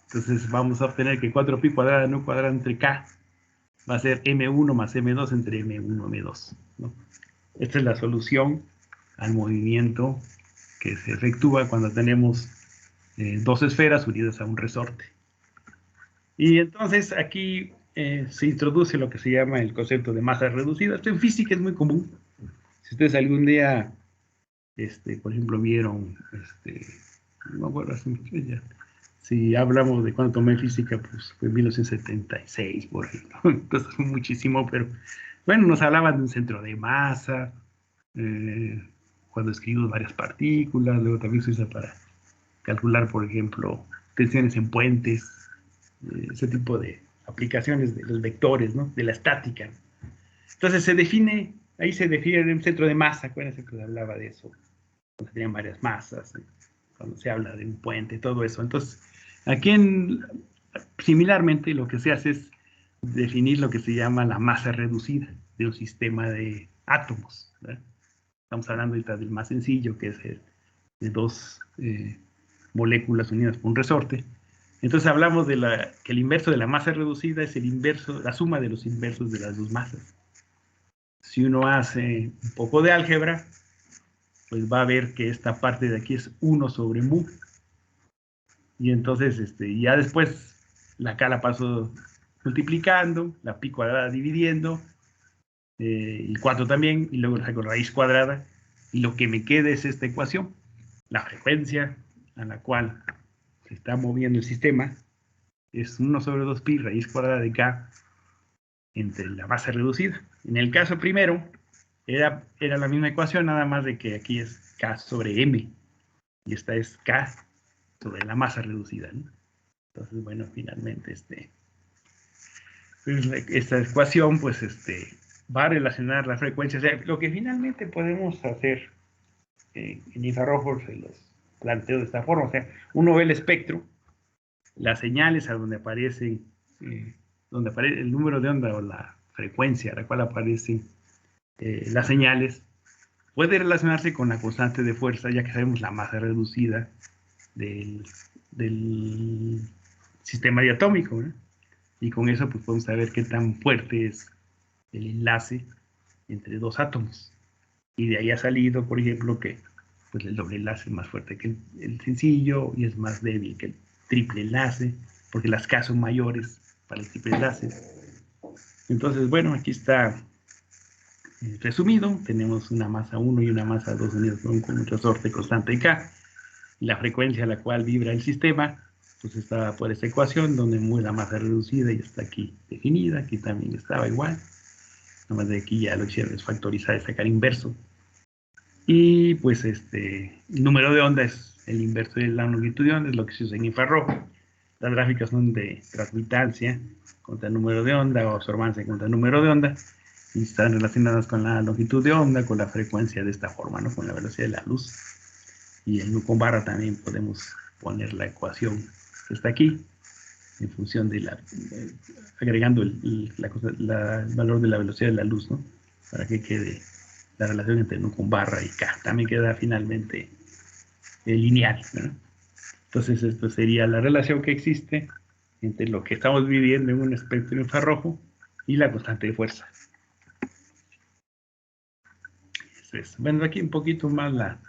Entonces vamos a obtener que 4pi cuadrada nu cuadrada entre k va a ser m1 más m2 entre m1 m2, ¿no? Esta es la solución al movimiento que se efectúa cuando tenemos dos esferas unidas a un resorte. Y entonces aquí se introduce lo que se llama el concepto de masa reducida. Esto en física es muy común. Si ustedes algún día, por ejemplo, vieron, no me acuerdo hace mucho ya, si hablamos de cuando tomé física, pues fue en 1976, por ejemplo. Entonces muchísimo, pero bueno, nos hablaban de un centro de masa, cuando escribimos varias partículas, luego también se usa para calcular, por ejemplo, tensiones en puentes, ese tipo de aplicaciones de los vectores, ¿no? De la estática. Entonces ahí se define un centro de masa. Acuérdense que se hablaba de eso, cuando tenían varias masas, cuando se habla de un puente, todo eso. Entonces, aquí similarmente lo que se hace es definir lo que se llama la masa reducida de un sistema de átomos, ¿verdad? Estamos hablando ahorita del más sencillo, que es de dos moléculas unidas por un resorte. Entonces hablamos de que el inverso de la masa reducida es el inverso, la suma de los inversos de las dos masas. Si uno hace un poco de álgebra, pues va a ver que esta parte de aquí es 1 sobre mu. Y entonces ya después la k la paso multiplicando, la pi cuadrada dividiendo, y 4 también, y luego saco raíz cuadrada, y lo que me queda es esta ecuación, la frecuencia a la cual se está moviendo el sistema es 1 sobre 2pi raíz cuadrada de k entre la masa reducida. En el caso primero, era la misma ecuación, nada más de que aquí es k sobre m, y esta es k sobre la masa reducida, ¿no? Entonces, bueno, finalmente esta ecuación, pues, va a relacionar la frecuencia. O sea, lo que finalmente podemos hacer en infrarrojos se los planteo de esta forma. O sea, uno ve el espectro, las señales a donde aparece el número de onda o la frecuencia a la cual aparecen las señales, puede relacionarse con la constante de fuerza, ya que sabemos la masa reducida del sistema diatómico, ¿no? Y con eso pues podemos saber qué tan fuerte es el enlace entre dos átomos. Y de ahí ha salido, por ejemplo, que pues el doble enlace es más fuerte que el sencillo y es más débil que el triple enlace, porque las K son mayores para el triple enlace. Entonces, bueno, aquí está resumido. Tenemos una masa 1 y una masa 2 unidas con un resorte constante K. Y la frecuencia a la cual vibra el sistema, pues está por esta ecuación, donde la masa reducida y está aquí definida. Aquí también estaba igual. Nada más de aquí ya lo hicieron, es factorizar y sacar inverso. Y pues el número de onda es el inverso de la longitud de onda, es lo que se usa en infrarrojo. Las gráficas son de transmitancia contra el número de onda o absorbancia contra el número de onda, y están relacionadas con la longitud de onda, con la frecuencia de esta forma, ¿no? Con la velocidad de la luz. Y en nu con barra también podemos poner la ecuación que está aquí, en función de agregando el valor de la velocidad de la luz, ¿no? Para que quede la relación entre nu con barra y k. También queda finalmente lineal, ¿no? Entonces, esto sería la relación que existe entre lo que estamos viviendo en un espectro infrarrojo y la constante de fuerza. Bueno, aquí un poquito más la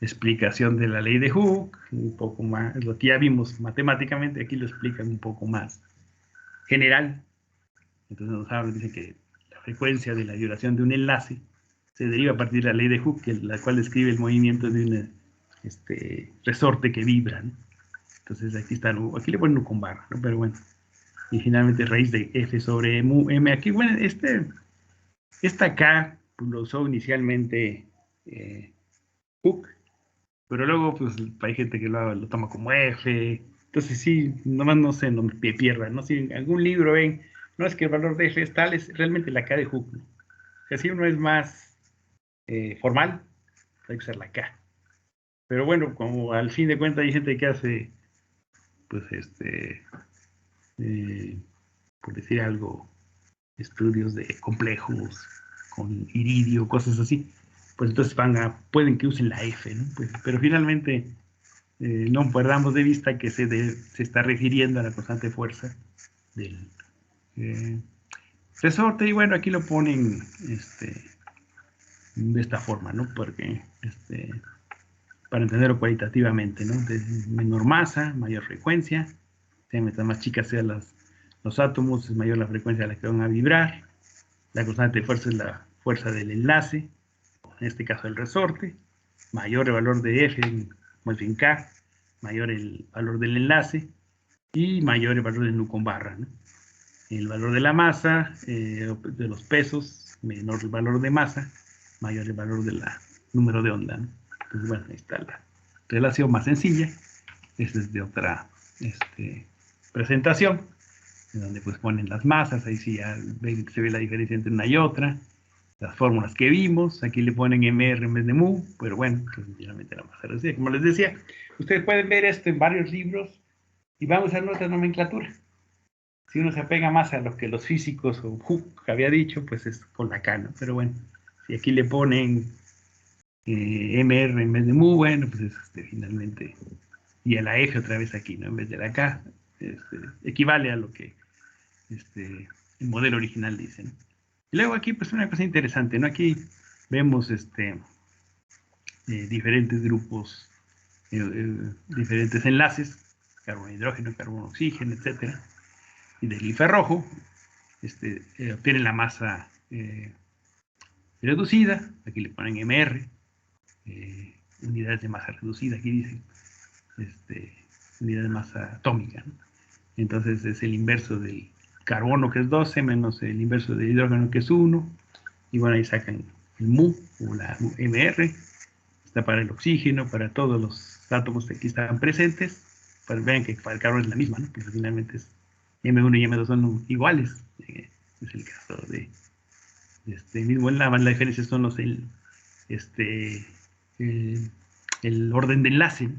explicación de la ley de Hooke, un poco más, lo que ya vimos matemáticamente, aquí lo explican un poco más general. Entonces nos habla, dice que la frecuencia de la vibración de un enlace se deriva a partir de la ley de Hooke, la cual describe el movimiento de un resorte que vibra, ¿no? Entonces aquí está, aquí le ponen con barra, ¿no? Pero bueno, y finalmente raíz de f sobre mu m. Aquí, bueno, esta K pues, lo usó inicialmente Hooke, pero luego pues hay gente que lo toma como F. Entonces sí, nomás no se me pierdan, ¿no? Si en algún libro ven, no es que el valor de F es tal, es realmente la K de Hooke, ¿no? Si así uno es más formal, hay que usar la K. Pero bueno, como al fin de cuentas hay gente que hace pues, por decir algo, estudios de complejos con iridio, cosas así, pues entonces pueden que usen la F, ¿no? Pues, pero finalmente no perdamos de vista que se está refiriendo a la constante fuerza del resorte, y bueno, aquí lo ponen de esta forma, ¿no? Porque para entenderlo cualitativamente, ¿no? De menor masa, mayor frecuencia, mientras más chicas sean los átomos, es mayor la frecuencia a la que van a vibrar. La constante de fuerza es la fuerza del enlace, en este caso el resorte. Mayor el valor de F, más bien K, mayor el valor del enlace y mayor el valor del nu con barra, ¿no? El valor de la masa, de los pesos, menor el valor de masa, mayor el valor del número de onda, ¿no? Entonces, bueno, ahí está la relación más sencilla. Esta es de otra presentación, en donde pues ponen las masas, ahí sí ya se ve la diferencia entre una y otra, las fórmulas que vimos, aquí le ponen MR en vez de mu, pero bueno, pues finalmente la masa reducida. Como les decía, ustedes pueden ver esto en varios libros y vamos a usar otra nomenclatura. Si uno se apega más a lo que los físicos o Hooke había dicho, pues es con la K, ¿no? Pero bueno, si aquí le ponen MR en vez de mu, bueno, pues es finalmente, y a la F otra vez aquí, ¿no? En vez de la K, equivale a lo que el modelo original dice, ¿no? Y luego aquí, pues una cosa interesante, ¿no? Aquí vemos diferentes grupos, diferentes enlaces, carbono, hidrógeno, carbono, oxígeno, etcétera. Y del infrarrojo, obtienen la masa reducida, aquí le ponen MR, unidades de masa reducida, aquí dicen, unidad de masa atómica, ¿no? Entonces es el inverso del carbono, que es 12, menos el inverso del hidrógeno, que es 1, y bueno, ahí sacan el mu, o la MR, está para el oxígeno, para todos los átomos que aquí están presentes, pues vean que para el carbono es la misma, ¿no? Porque finalmente es M1 y M2 son iguales, es el caso de mismo, la diferencia son los el orden de enlace,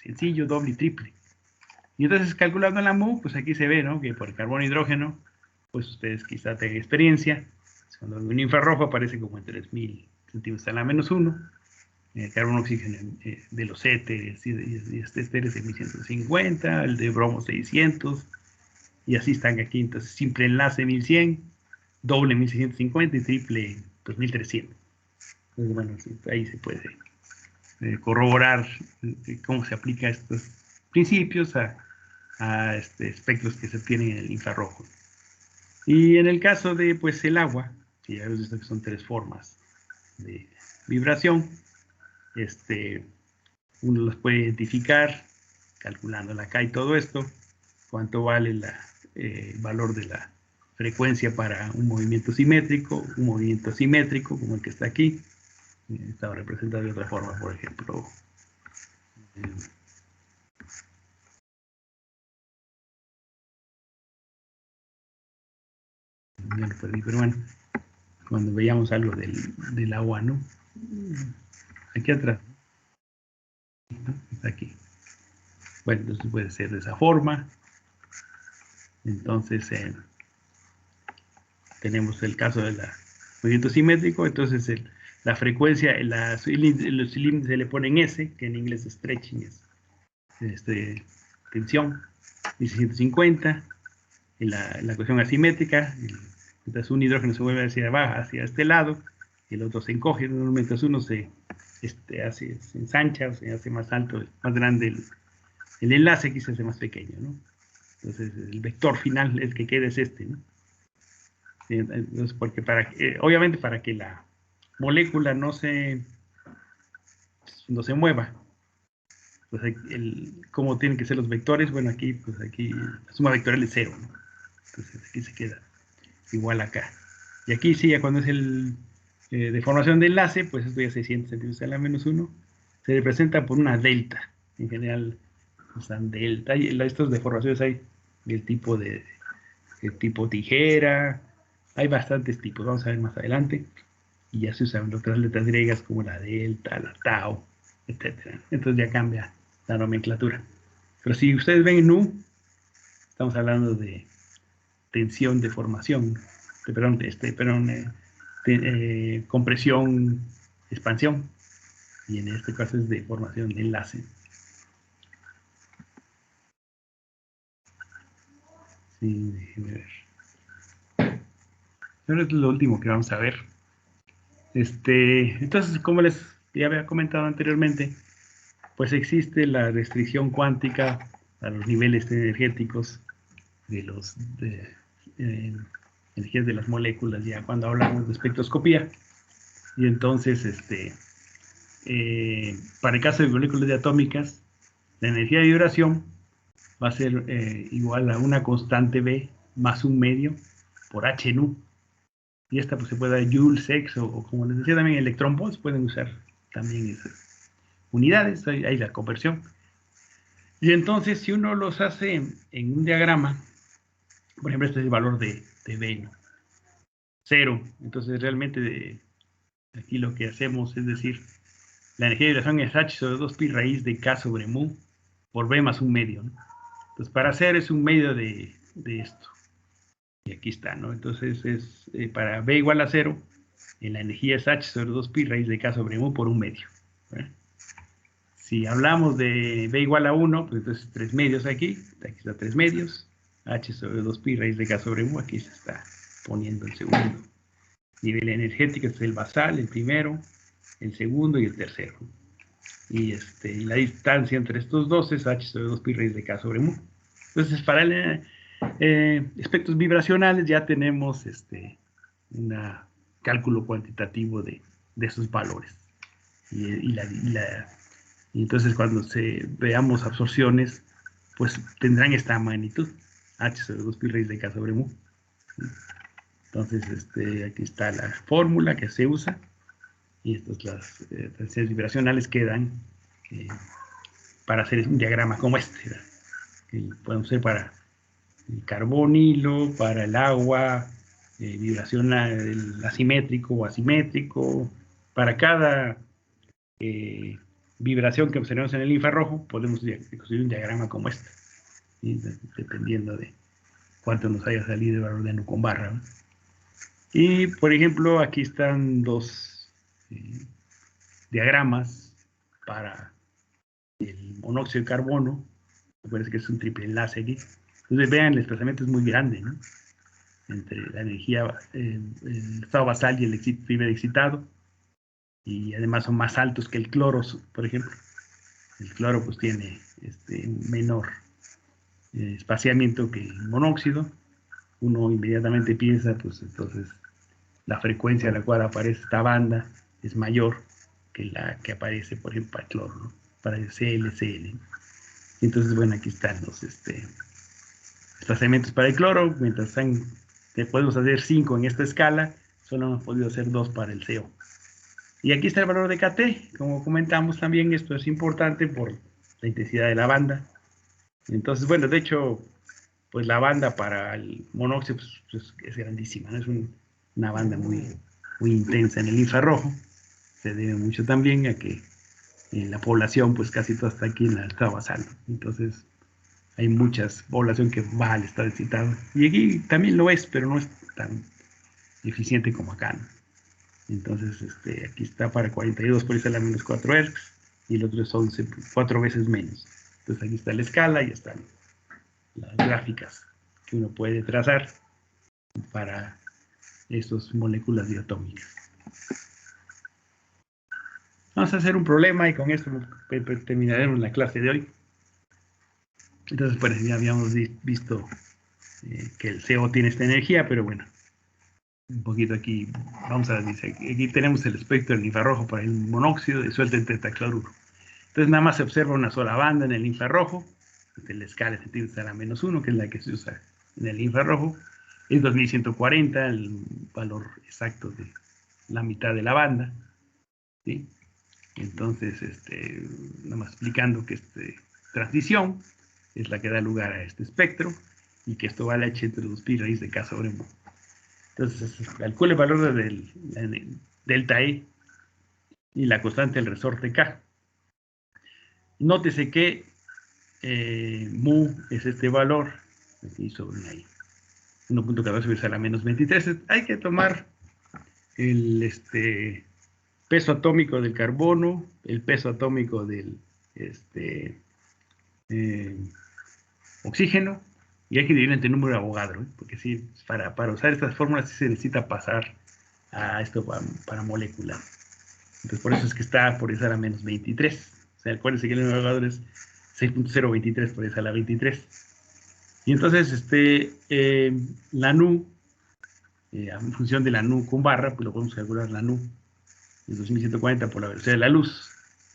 sencillo, doble y triple. Y entonces calculando la mu, pues aquí se ve, ¿no? Que por carbono e hidrógeno, pues ustedes quizá tengan experiencia. Cuando un infrarrojo aparece como en 3000 centímetros a la menos 1. El carbono oxígeno de los éteres y este éter es de 1150, el de bromo 600, y así están aquí. Entonces, simple enlace 1100, doble 1650 y triple 2300. Entonces, bueno, ahí se puede corroborar cómo se aplica estos principios a espectros que se obtienen en el infrarrojo. Y en el caso de pues el agua, que ya hemos visto que son 3 formas de vibración, uno los puede identificar calculando la K y todo esto, cuánto vale el valor de la frecuencia para un movimiento simétrico, un movimiento asimétrico, como el que está aquí. Estaba representado de otra forma, por ejemplo. Ya lo perdí, pero bueno, cuando veíamos algo del agua, ¿no? Aquí atrás, ¿no? Está aquí. Bueno, entonces puede ser de esa forma. Entonces, tenemos el caso del movimiento simétrico, entonces la frecuencia, los cilindros se le ponen S, que en inglés stretching es tensión, 1650, y la cuestión asimétrica, mientras un hidrógeno se mueve hacia abajo, hacia este lado, y el otro se encoge, mientras uno se ensancha, o se hace más alto, más grande el enlace, aquí se hace más pequeño, ¿no? Entonces el vector final, el que queda es ¿no? Entonces, porque obviamente para que la molécula no se mueva, pues ¿cómo tienen que ser los vectores? Bueno, aquí la suma vectorial es 0, ¿no? Entonces aquí se queda igual acá. Y aquí sí, ya cuando es de formación de enlace, pues esto ya 600 centímetros a la menos 1, se representa por una delta. En general, usan delta. Y estos deformaciones hay del tipo tipo tijera, hay bastantes tipos, vamos a ver más adelante, y ya se usan otras letras griegas como la delta, la tau, etc. Entonces ya cambia la nomenclatura. Pero si ustedes ven en U, estamos hablando de tensión, deformación, compresión, expansión, y en este caso es deformación de enlace. Sí, déjenme ver. Pero es lo último que vamos a ver. Entonces, como les ya había comentado anteriormente, pues existe la restricción cuántica a los niveles energéticos de los energías de las moléculas, ya cuando hablamos de espectroscopía. Y entonces, para el caso de moléculas diatómicas, la energía de vibración va a ser igual a una constante B más un medio por H en U. Y esta pues se puede dar joules, sex, o como les decía también, electron volts, pueden usar también esas unidades, hay la conversión. Y entonces, si uno los hace en un diagrama, por ejemplo, este es el valor de B, ¿no? 0. Entonces, realmente, aquí lo que hacemos es decir, la energía de vibración es H sobre 2pi raíz de K sobre mu por B más un medio, ¿no? Entonces, para hacer es un medio de esto. Y aquí está, ¿no? Entonces, para B igual a 0, la energía es H sobre 2pi raíz de K sobre mu por un medio, ¿eh? Si hablamos de B igual a 1, pues entonces 3 medios aquí está 3 medios, H sobre 2pi raíz de K sobre mu, aquí se está poniendo el segundo. Nivel energético es el basal, el primero, el segundo y el tercero. Y la distancia entre estos dos es H sobre 2pi raíz de K sobre mu. Entonces, para espectros vibracionales ya tenemos un cálculo cuantitativo de esos valores. Y entonces cuando veamos absorciones, pues tendrán esta magnitud, H sobre 2pi raíz de K sobre mu. Entonces, aquí está la fórmula que se usa, y estas las tensiones vibracionales que dan para hacer un diagrama como este, ¿verdad? Que podemos hacer para el carbonilo, para el agua, vibración asimétrico o asimétrico. Para cada vibración que observamos en el infrarrojo, podemos construir un diagrama como este, ¿sí? Dependiendo de cuánto nos haya salido el valor de nu con barra, ¿no? Y, por ejemplo, aquí están dos diagramas para el monóxido de carbono. Me parece que es un triple enlace aquí. Entonces, vean, el desplazamiento es muy grande, ¿no? Entre la energía, el estado basal y el primer excitado. Y además son más altos que el cloro, por ejemplo. El cloro pues tiene menor espaciamiento que el monóxido. Uno inmediatamente piensa, pues entonces la frecuencia a la cual aparece esta banda es mayor que la que aparece, por ejemplo, para el cloro, ¿no? Para el ClCl. Entonces, bueno, aquí están los desplazamientos para el cloro. Mientras podemos hacer 5 en esta escala, solo hemos podido hacer 2 para el CO. Y aquí está el valor de KT, como comentamos también, esto es importante por la intensidad de la banda. Entonces, bueno, de hecho, pues la banda para el monóxido pues, es grandísima, ¿no? Es una banda muy, muy intensa en el infrarrojo. Se debe mucho también a que en la población, pues casi toda está aquí en el estado basal. Entonces, hay mucha población que va al estado excitado. Y aquí también lo es, pero no es tan eficiente como acá, ¿no? Entonces, aquí está para 42 por eso la menos 4 Hz, y el otro es 11, 4 veces menos. Entonces, aquí está la escala y están las gráficas que uno puede trazar para estas moléculas diatómicas. Vamos a hacer un problema y con esto terminaremos la clase de hoy. Entonces, pues ya habíamos visto que el CO tiene esta energía, pero bueno, un poquito aquí, vamos a decir, aquí tenemos el espectro del infrarrojo para el monóxido y suelta el tetacloruro. Entonces nada más se observa una sola banda en el infrarrojo, la escala centímetros a la menos 1, que es la que se usa en el infrarrojo, es 2140, el valor exacto de la mitad de la banda, ¿sí? Entonces, nada más explicando que esta transición es la que da lugar a este espectro, y que esto vale H entre 2pi raíz de K sobre mu. Entonces, calcula el valor del delta E y la constante del resorte K. Nótese que mu es este valor, aquí sobre ahí, 1.14 veces a la menos 23. Hay que tomar el peso atómico del carbono, el peso atómico del oxígeno, y hay que dividir entre número de Avogadro, ¿eh? Porque sí, para usar estas fórmulas sí se necesita pasar a esto para molécula. Entonces por eso es que está por esa a la menos 23. O sea, acuérdense que el número de Avogadro es 6.023 por esa a la 23. Y entonces la nu, en función de la nu con barra, pues lo podemos calcular la nu de 2140 por la velocidad de la luz,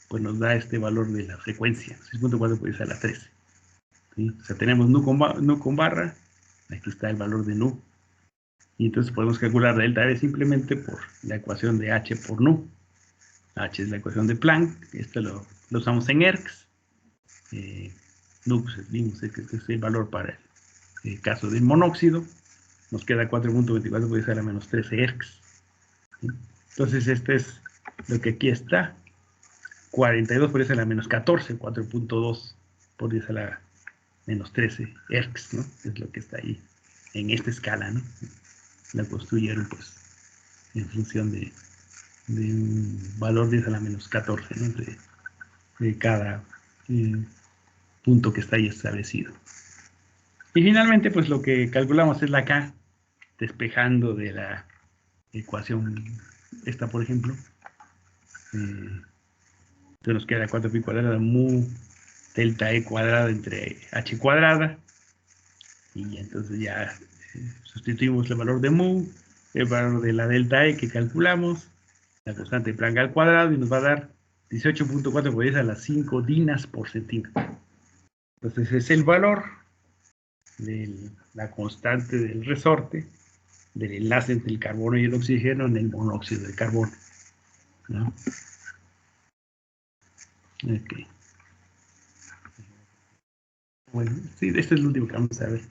pues nos da este valor de la frecuencia, 6.4 por esa a la 13. ¿Sí? O sea, tenemos nu con barra, aquí está el valor de nu, y entonces podemos calcular la delta V simplemente por la ecuación de H por nu. H es la ecuación de Planck, esto lo usamos en Hertz. Nu, pues vimos que este es el valor para el caso del monóxido, nos queda 4.24 por esa a la menos 13 Hertz. ¿Sí? Entonces este es lo que aquí está, 42 por esa a la menos 14, 4.2 por esa a la menos 13 Hertz, ¿no? Es lo que está ahí en esta escala, ¿no? La construyeron pues en función de un valor 10 a la menos 14, ¿no? De cada punto que está ahí establecido. Y finalmente pues lo que calculamos es la K, despejando de la ecuación esta, por ejemplo. Entonces nos queda 4pi cuadrada mu delta E cuadrada entre H cuadrada, y entonces ya sustituimos el valor de mu, el valor de la delta E que calculamos, la constante de Planck al cuadrado, y nos va a dar 18.4 por 10 a las 5 dinas por centímetro. Entonces es el valor de la constante del resorte del enlace entre el carbono y el oxígeno en el monóxido de carbono, ¿no? Okay. Bueno, sí, este es el último que vamos a ver.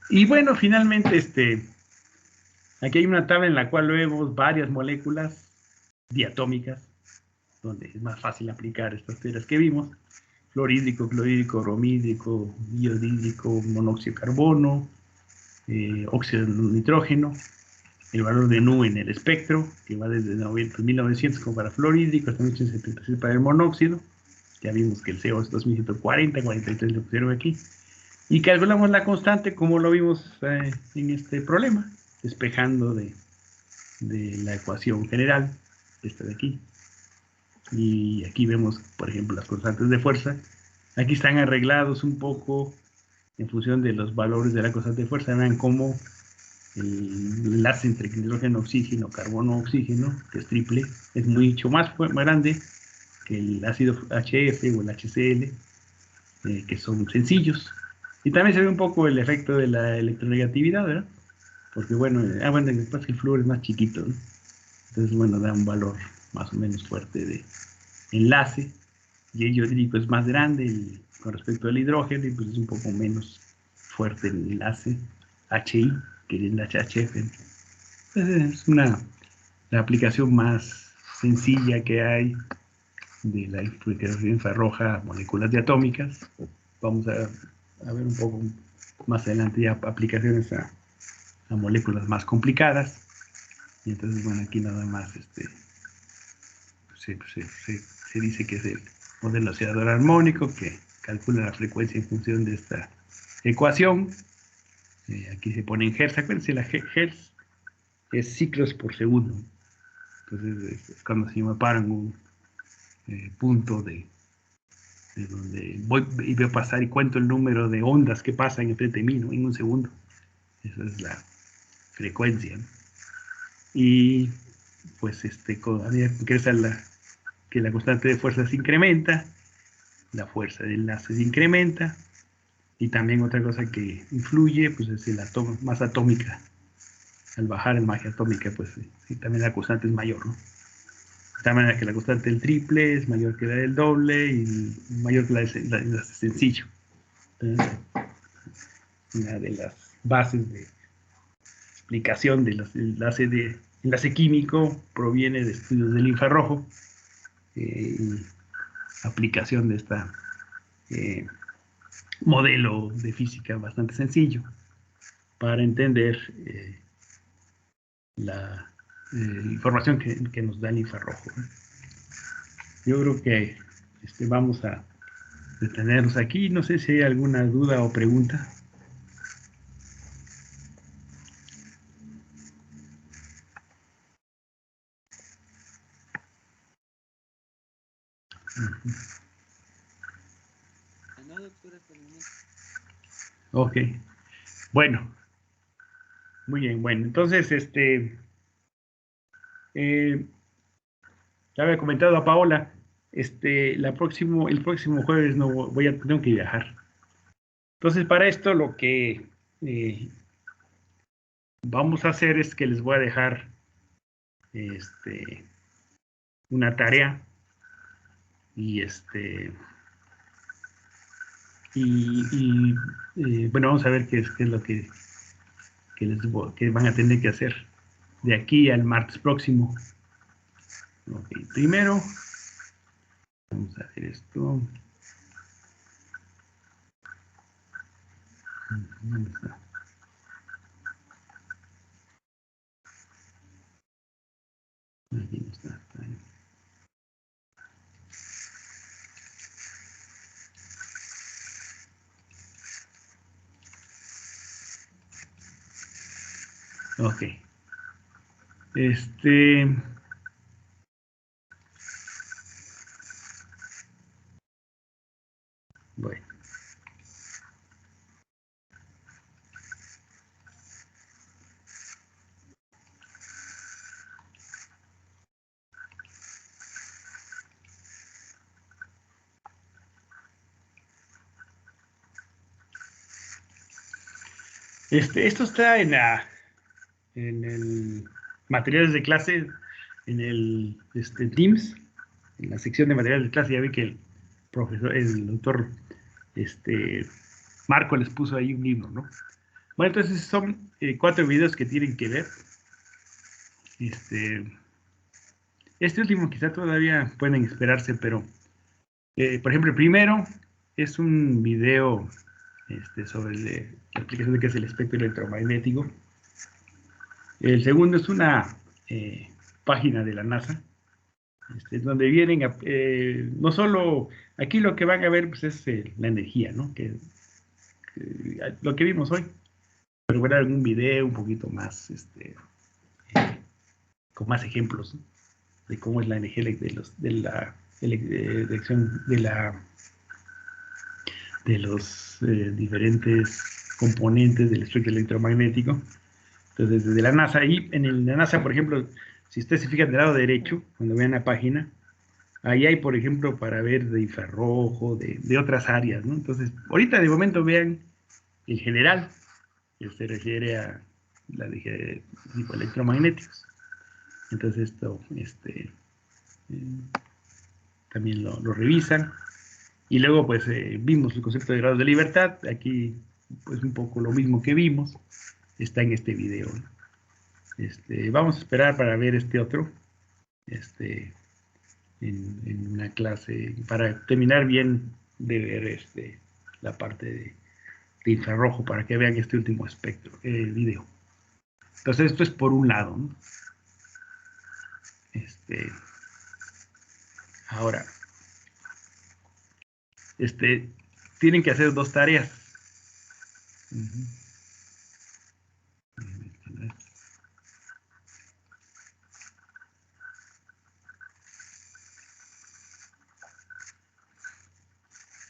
Y bueno, finalmente, aquí hay una tabla en la cual vemos varias moléculas diatómicas, donde es más fácil aplicar estas teorías que vimos: fluorhídrico, clorhídrico, bromídrico, iodídrico, monóxido de carbono, óxido de nitrógeno, el valor de nu en el espectro, que va desde 1900 como para fluorhídrico hasta 1876 para el monóxido. Ya vimos que el CO es 2140, 43 lo pusieron aquí. Y calculamos la constante como lo vimos en este problema, despejando de la ecuación general, esta de aquí. Y aquí vemos, por ejemplo, las constantes de fuerza. Aquí están arreglados un poco en función de los valores de la constante de fuerza. Vean cómo el enlace entre hidrógeno, oxígeno, carbono, oxígeno, que es triple, es mucho más grande que el ácido HF o el HCl, que son sencillos. Y también se ve un poco el efecto de la electronegatividad, ¿verdad? Porque bueno, bueno, después el flúor es más chiquito, ¿no? Entonces, bueno, da un valor más o menos fuerte de enlace. Y el iodídico es más grande con respecto al hidrógeno, y pues es un poco menos fuerte el enlace HI que el enlace HF. Entonces, es la aplicación más sencilla que hay de la infrarroja a moléculas diatómicas. Vamos a ver un poco más adelante ya aplicaciones a moléculas más complicadas. Y entonces, bueno, aquí nada más se dice que es el modelo oscilador armónico, que calcula la frecuencia en función de esta ecuación. Aquí se pone en Hertz. Acuérdense, la Hertz es ciclos por segundo. Entonces es cuando se me paran un punto de donde voy y veo pasar y cuento el número de ondas que pasan enfrente de mí, ¿no? En un segundo. Esa es la frecuencia, ¿no? Y pues a medida que crece que la constante de fuerza se incrementa, la fuerza de enlace se incrementa, y también otra cosa que influye pues es la masa atómica. Al bajar en masa atómica, pues sí, también la constante es mayor, ¿no? De tal manera que la constante del triple es mayor que la del doble y mayor que la del sencillo. Entonces, una de las bases de explicación del enlace químico proviene de estudios del infrarrojo, y aplicación de esta modelo de física bastante sencillo para entender la información que nos da el infrarrojo. Yo creo que vamos a detenernos aquí. No sé si hay alguna duda o pregunta. No, doctora, por el momento. Ok. Bueno. Muy bien, bueno. Entonces, ya había comentado a Paola, el próximo jueves no tengo que viajar. Entonces, para esto lo que vamos a hacer es que les voy a dejar una tarea y bueno, vamos a ver qué es lo que que van a tener que hacer de aquí al martes próximo. Ok, primero vamos a hacer esto. ¿Dónde está? Aquí no está. Ok. Bueno. Esto está en el materiales de clase, en el Teams, en la sección de materiales de clase. Ya vi que el doctor Marco les puso ahí un libro, ¿no? Bueno, entonces son 4 videos que tienen que ver. Este último quizá todavía pueden esperarse, pero por ejemplo, el primero es un video sobre la aplicación de qué es el espectro electromagnético. El segundo es una página de la NASA, donde vienen, no solo, aquí lo que van a ver pues, es la energía, ¿no? Lo que vimos hoy, pero verán algún video un poquito más, con más ejemplos, ¿no? De cómo es la energía de los diferentes componentes del espectro electromagnético. Entonces, desde la NASA, ahí en la NASA, por ejemplo, si ustedes se fijan del lado derecho, cuando vean la página, ahí hay, por ejemplo, para ver de infrarrojo, de otras áreas, ¿no? Entonces, ahorita de momento vean el general, que se refiere a la de tipo electromagnéticos. Entonces, esto también lo revisan. Y luego, pues, vimos el concepto de grados de libertad. Aquí, pues, un poco lo mismo que vimos está en este video, ¿no? Vamos a esperar para ver este otro, en una clase, para terminar bien de ver la parte de infrarrojo, para que vean este último espectro, video. Entonces, esto es por un lado, ¿no? Ahora, tienen que hacer 2 tareas.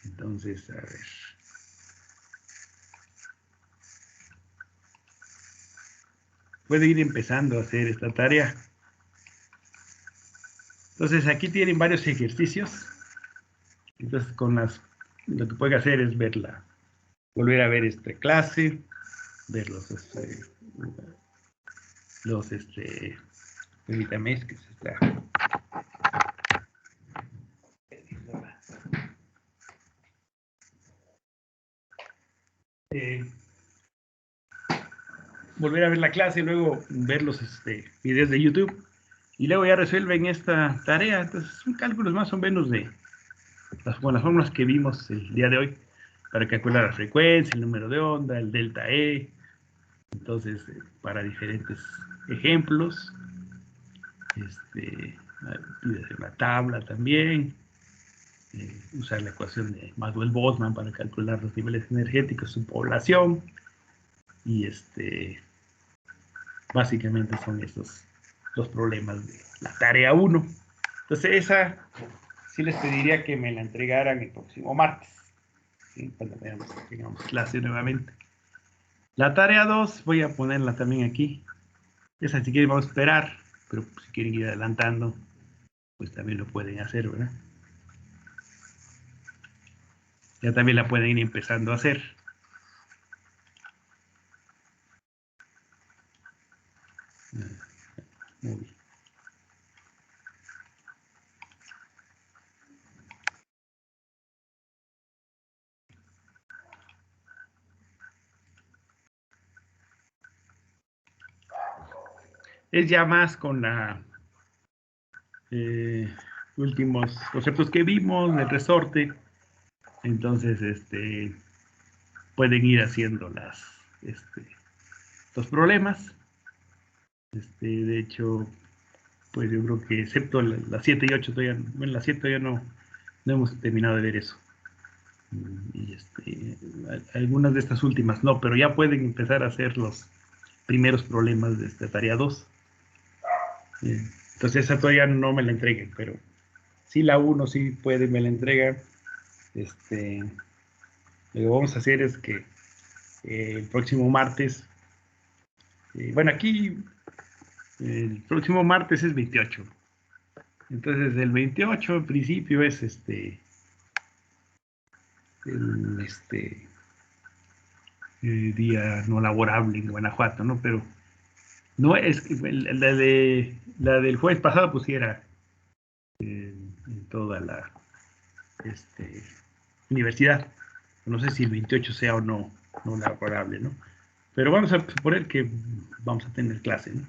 Entonces, a ver. Puede ir empezando a hacer esta tarea. Entonces, aquí tienen varios ejercicios. Entonces, lo que pueden hacer es volver a ver esta clase, ver permítame, es que se está. Volver a ver la clase, luego ver los videos de YouTube y luego ya resuelven esta tarea. Entonces son cálculos más o menos con las fórmulas que vimos el día de hoy. para calcular la frecuencia, el número de onda, el delta E. Entonces, para diferentes ejemplos, pide hacer una tabla también, usar la ecuación de Maxwell-Boltzmann para calcular los niveles energéticos de su población, y básicamente son estos los problemas de la tarea 1. Entonces, esa sí les pediría que me la entregaran el próximo martes, ¿sí? Cuando tengamos clase nuevamente. La tarea 2 voy a ponerla también aquí. Esa si quieren vamos a esperar, pero si quieren ir adelantando, pues también lo pueden hacer, ¿verdad? Ya también la pueden ir empezando a hacer. Muy bien. Es ya más con la últimos conceptos que vimos del resorte. Entonces, pueden ir haciendo los problemas. De hecho, pues yo creo que excepto las 7 y 8 todavía, bueno, las 7 todavía no hemos terminado de ver eso. Y algunas de estas últimas no, pero ya pueden empezar a hacer los primeros problemas de esta tarea 2. Entonces esa todavía no me la entreguen, pero sí la 1 sí pueden, me la entregan. Lo que vamos a hacer es que el próximo martes, bueno, aquí el próximo martes es 28. Entonces el 28 en principio es día no laborable en Guanajuato, ¿no? Pero no es la del jueves pasado pusiera en toda la universidad. No sé si el 28 sea o no laborable, ¿no? Pero vamos a suponer que vamos a tener clase, ¿no?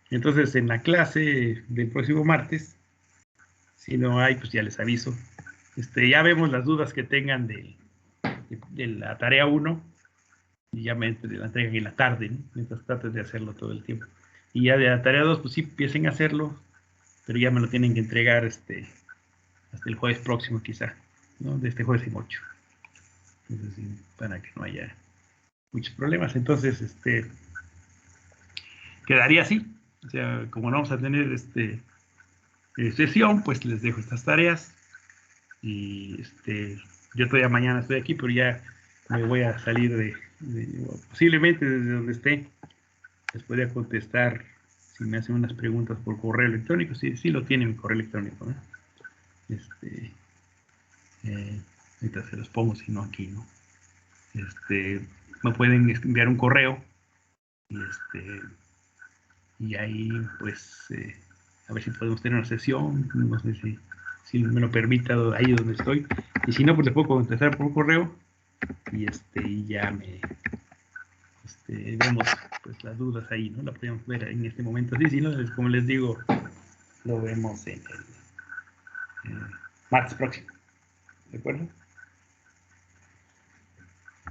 Entonces, en la clase del próximo martes, si no hay, pues ya les aviso. Ya vemos las dudas que tengan de la tarea 1 y ya me la entregan en la tarde, ¿no? Mientras traten de hacerlo todo el tiempo. Y ya de la tarea 2, pues sí empiecen a hacerlo, pero ya me lo tienen que entregar hasta el jueves próximo quizá, ¿no? De este jueves en 8. Entonces, sí, para que no haya muchos problemas. Entonces, quedaría así. O sea, como no vamos a tener sesión, pues les dejo estas tareas. Y yo todavía mañana estoy aquí, pero ya me voy a salir posiblemente desde donde esté. Les podría contestar si me hacen unas preguntas por correo electrónico. Sí lo tiene mi correo electrónico, ¿no? Ahorita se los pongo, si no aquí, ¿no? Me pueden enviar un correo y ahí y a ver si podemos tener una sesión, no sé si me lo permita ahí donde estoy, y si no, pues le puedo contestar por correo y ya vemos pues las dudas ahí, ¿no? La podemos ver en este momento, sí, si no, como les digo, lo vemos en el martes próximo, ¿de acuerdo?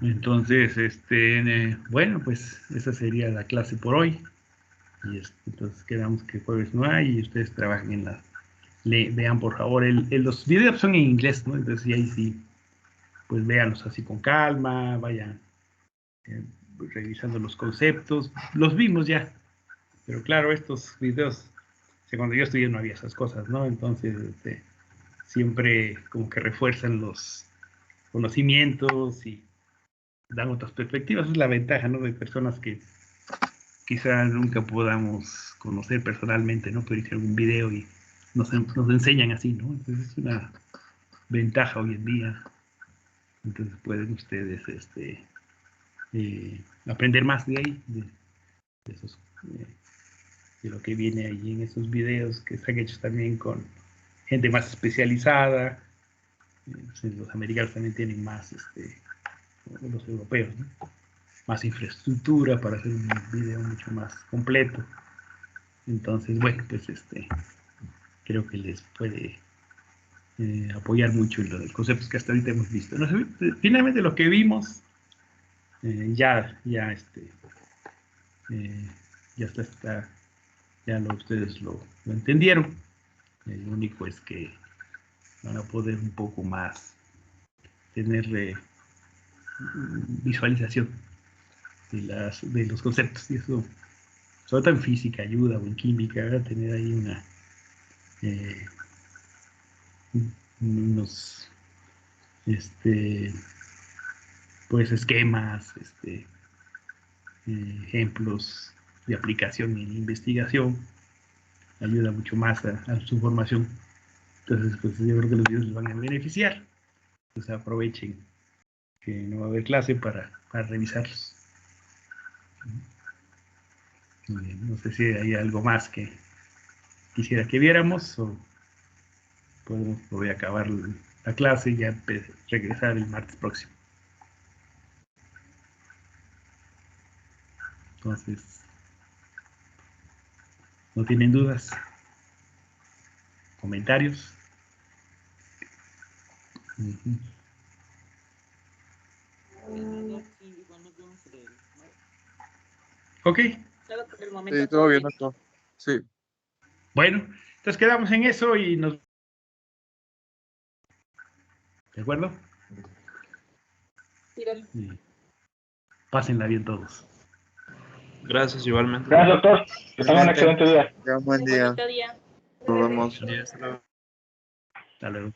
Entonces, bueno, pues esa sería la clase por hoy. Y entonces quedamos que jueves no hay y ustedes trabajen en vean por favor, los videos son en inglés, ¿no? Entonces ahí sí, pues véanlos así con calma, vayan revisando los conceptos, los vimos ya, pero claro, estos videos, cuando yo estudié no había esas cosas, ¿no? Entonces, siempre como que refuerzan los conocimientos y dan otras perspectivas, es la ventaja, ¿no? De personas que quizá nunca podamos conocer personalmente, ¿no? Pero hice algún video y nos enseñan así, ¿no? Entonces es una ventaja hoy en día. Entonces pueden ustedes aprender más de ahí, de lo que viene ahí en esos videos que están hechos también con gente más especializada. Los americanos también tienen más, los europeos, ¿no? Más infraestructura para hacer un video mucho más completo. Entonces, bueno, pues creo que les puede apoyar mucho en los conceptos que hasta ahorita hemos visto. No sé, finalmente lo que vimos ya está, ustedes lo entendieron. Lo único es que van a poder un poco más tener visualización de los conceptos, y eso, sobre todo en física ayuda, o en química, a tener ahí unos pues esquemas, ejemplos de aplicación en investigación, ayuda mucho más a su formación. Entonces, pues yo creo que los videos les van a beneficiar. Entonces aprovechen que no va a haber clase para revisarlos. Muy bien. No sé si hay algo más que quisiera que viéramos, o voy a acabar la clase y ya regresar el martes próximo. Entonces, ¿no tienen dudas? ¿Comentarios? Uh-huh. Sí, igual nos vemos el martes. Ok. Solo por el momento. Sí, todo bien, doctor. Sí. Bueno, entonces quedamos en eso y nos... ¿De acuerdo? Sí, dale. Sí. Pásenla bien todos. Gracias, igualmente. Gracias, doctor. Que tenga un excelente día. Ya, buen día. Bonito día. Nos vemos. Buen día, hasta luego. Hasta luego.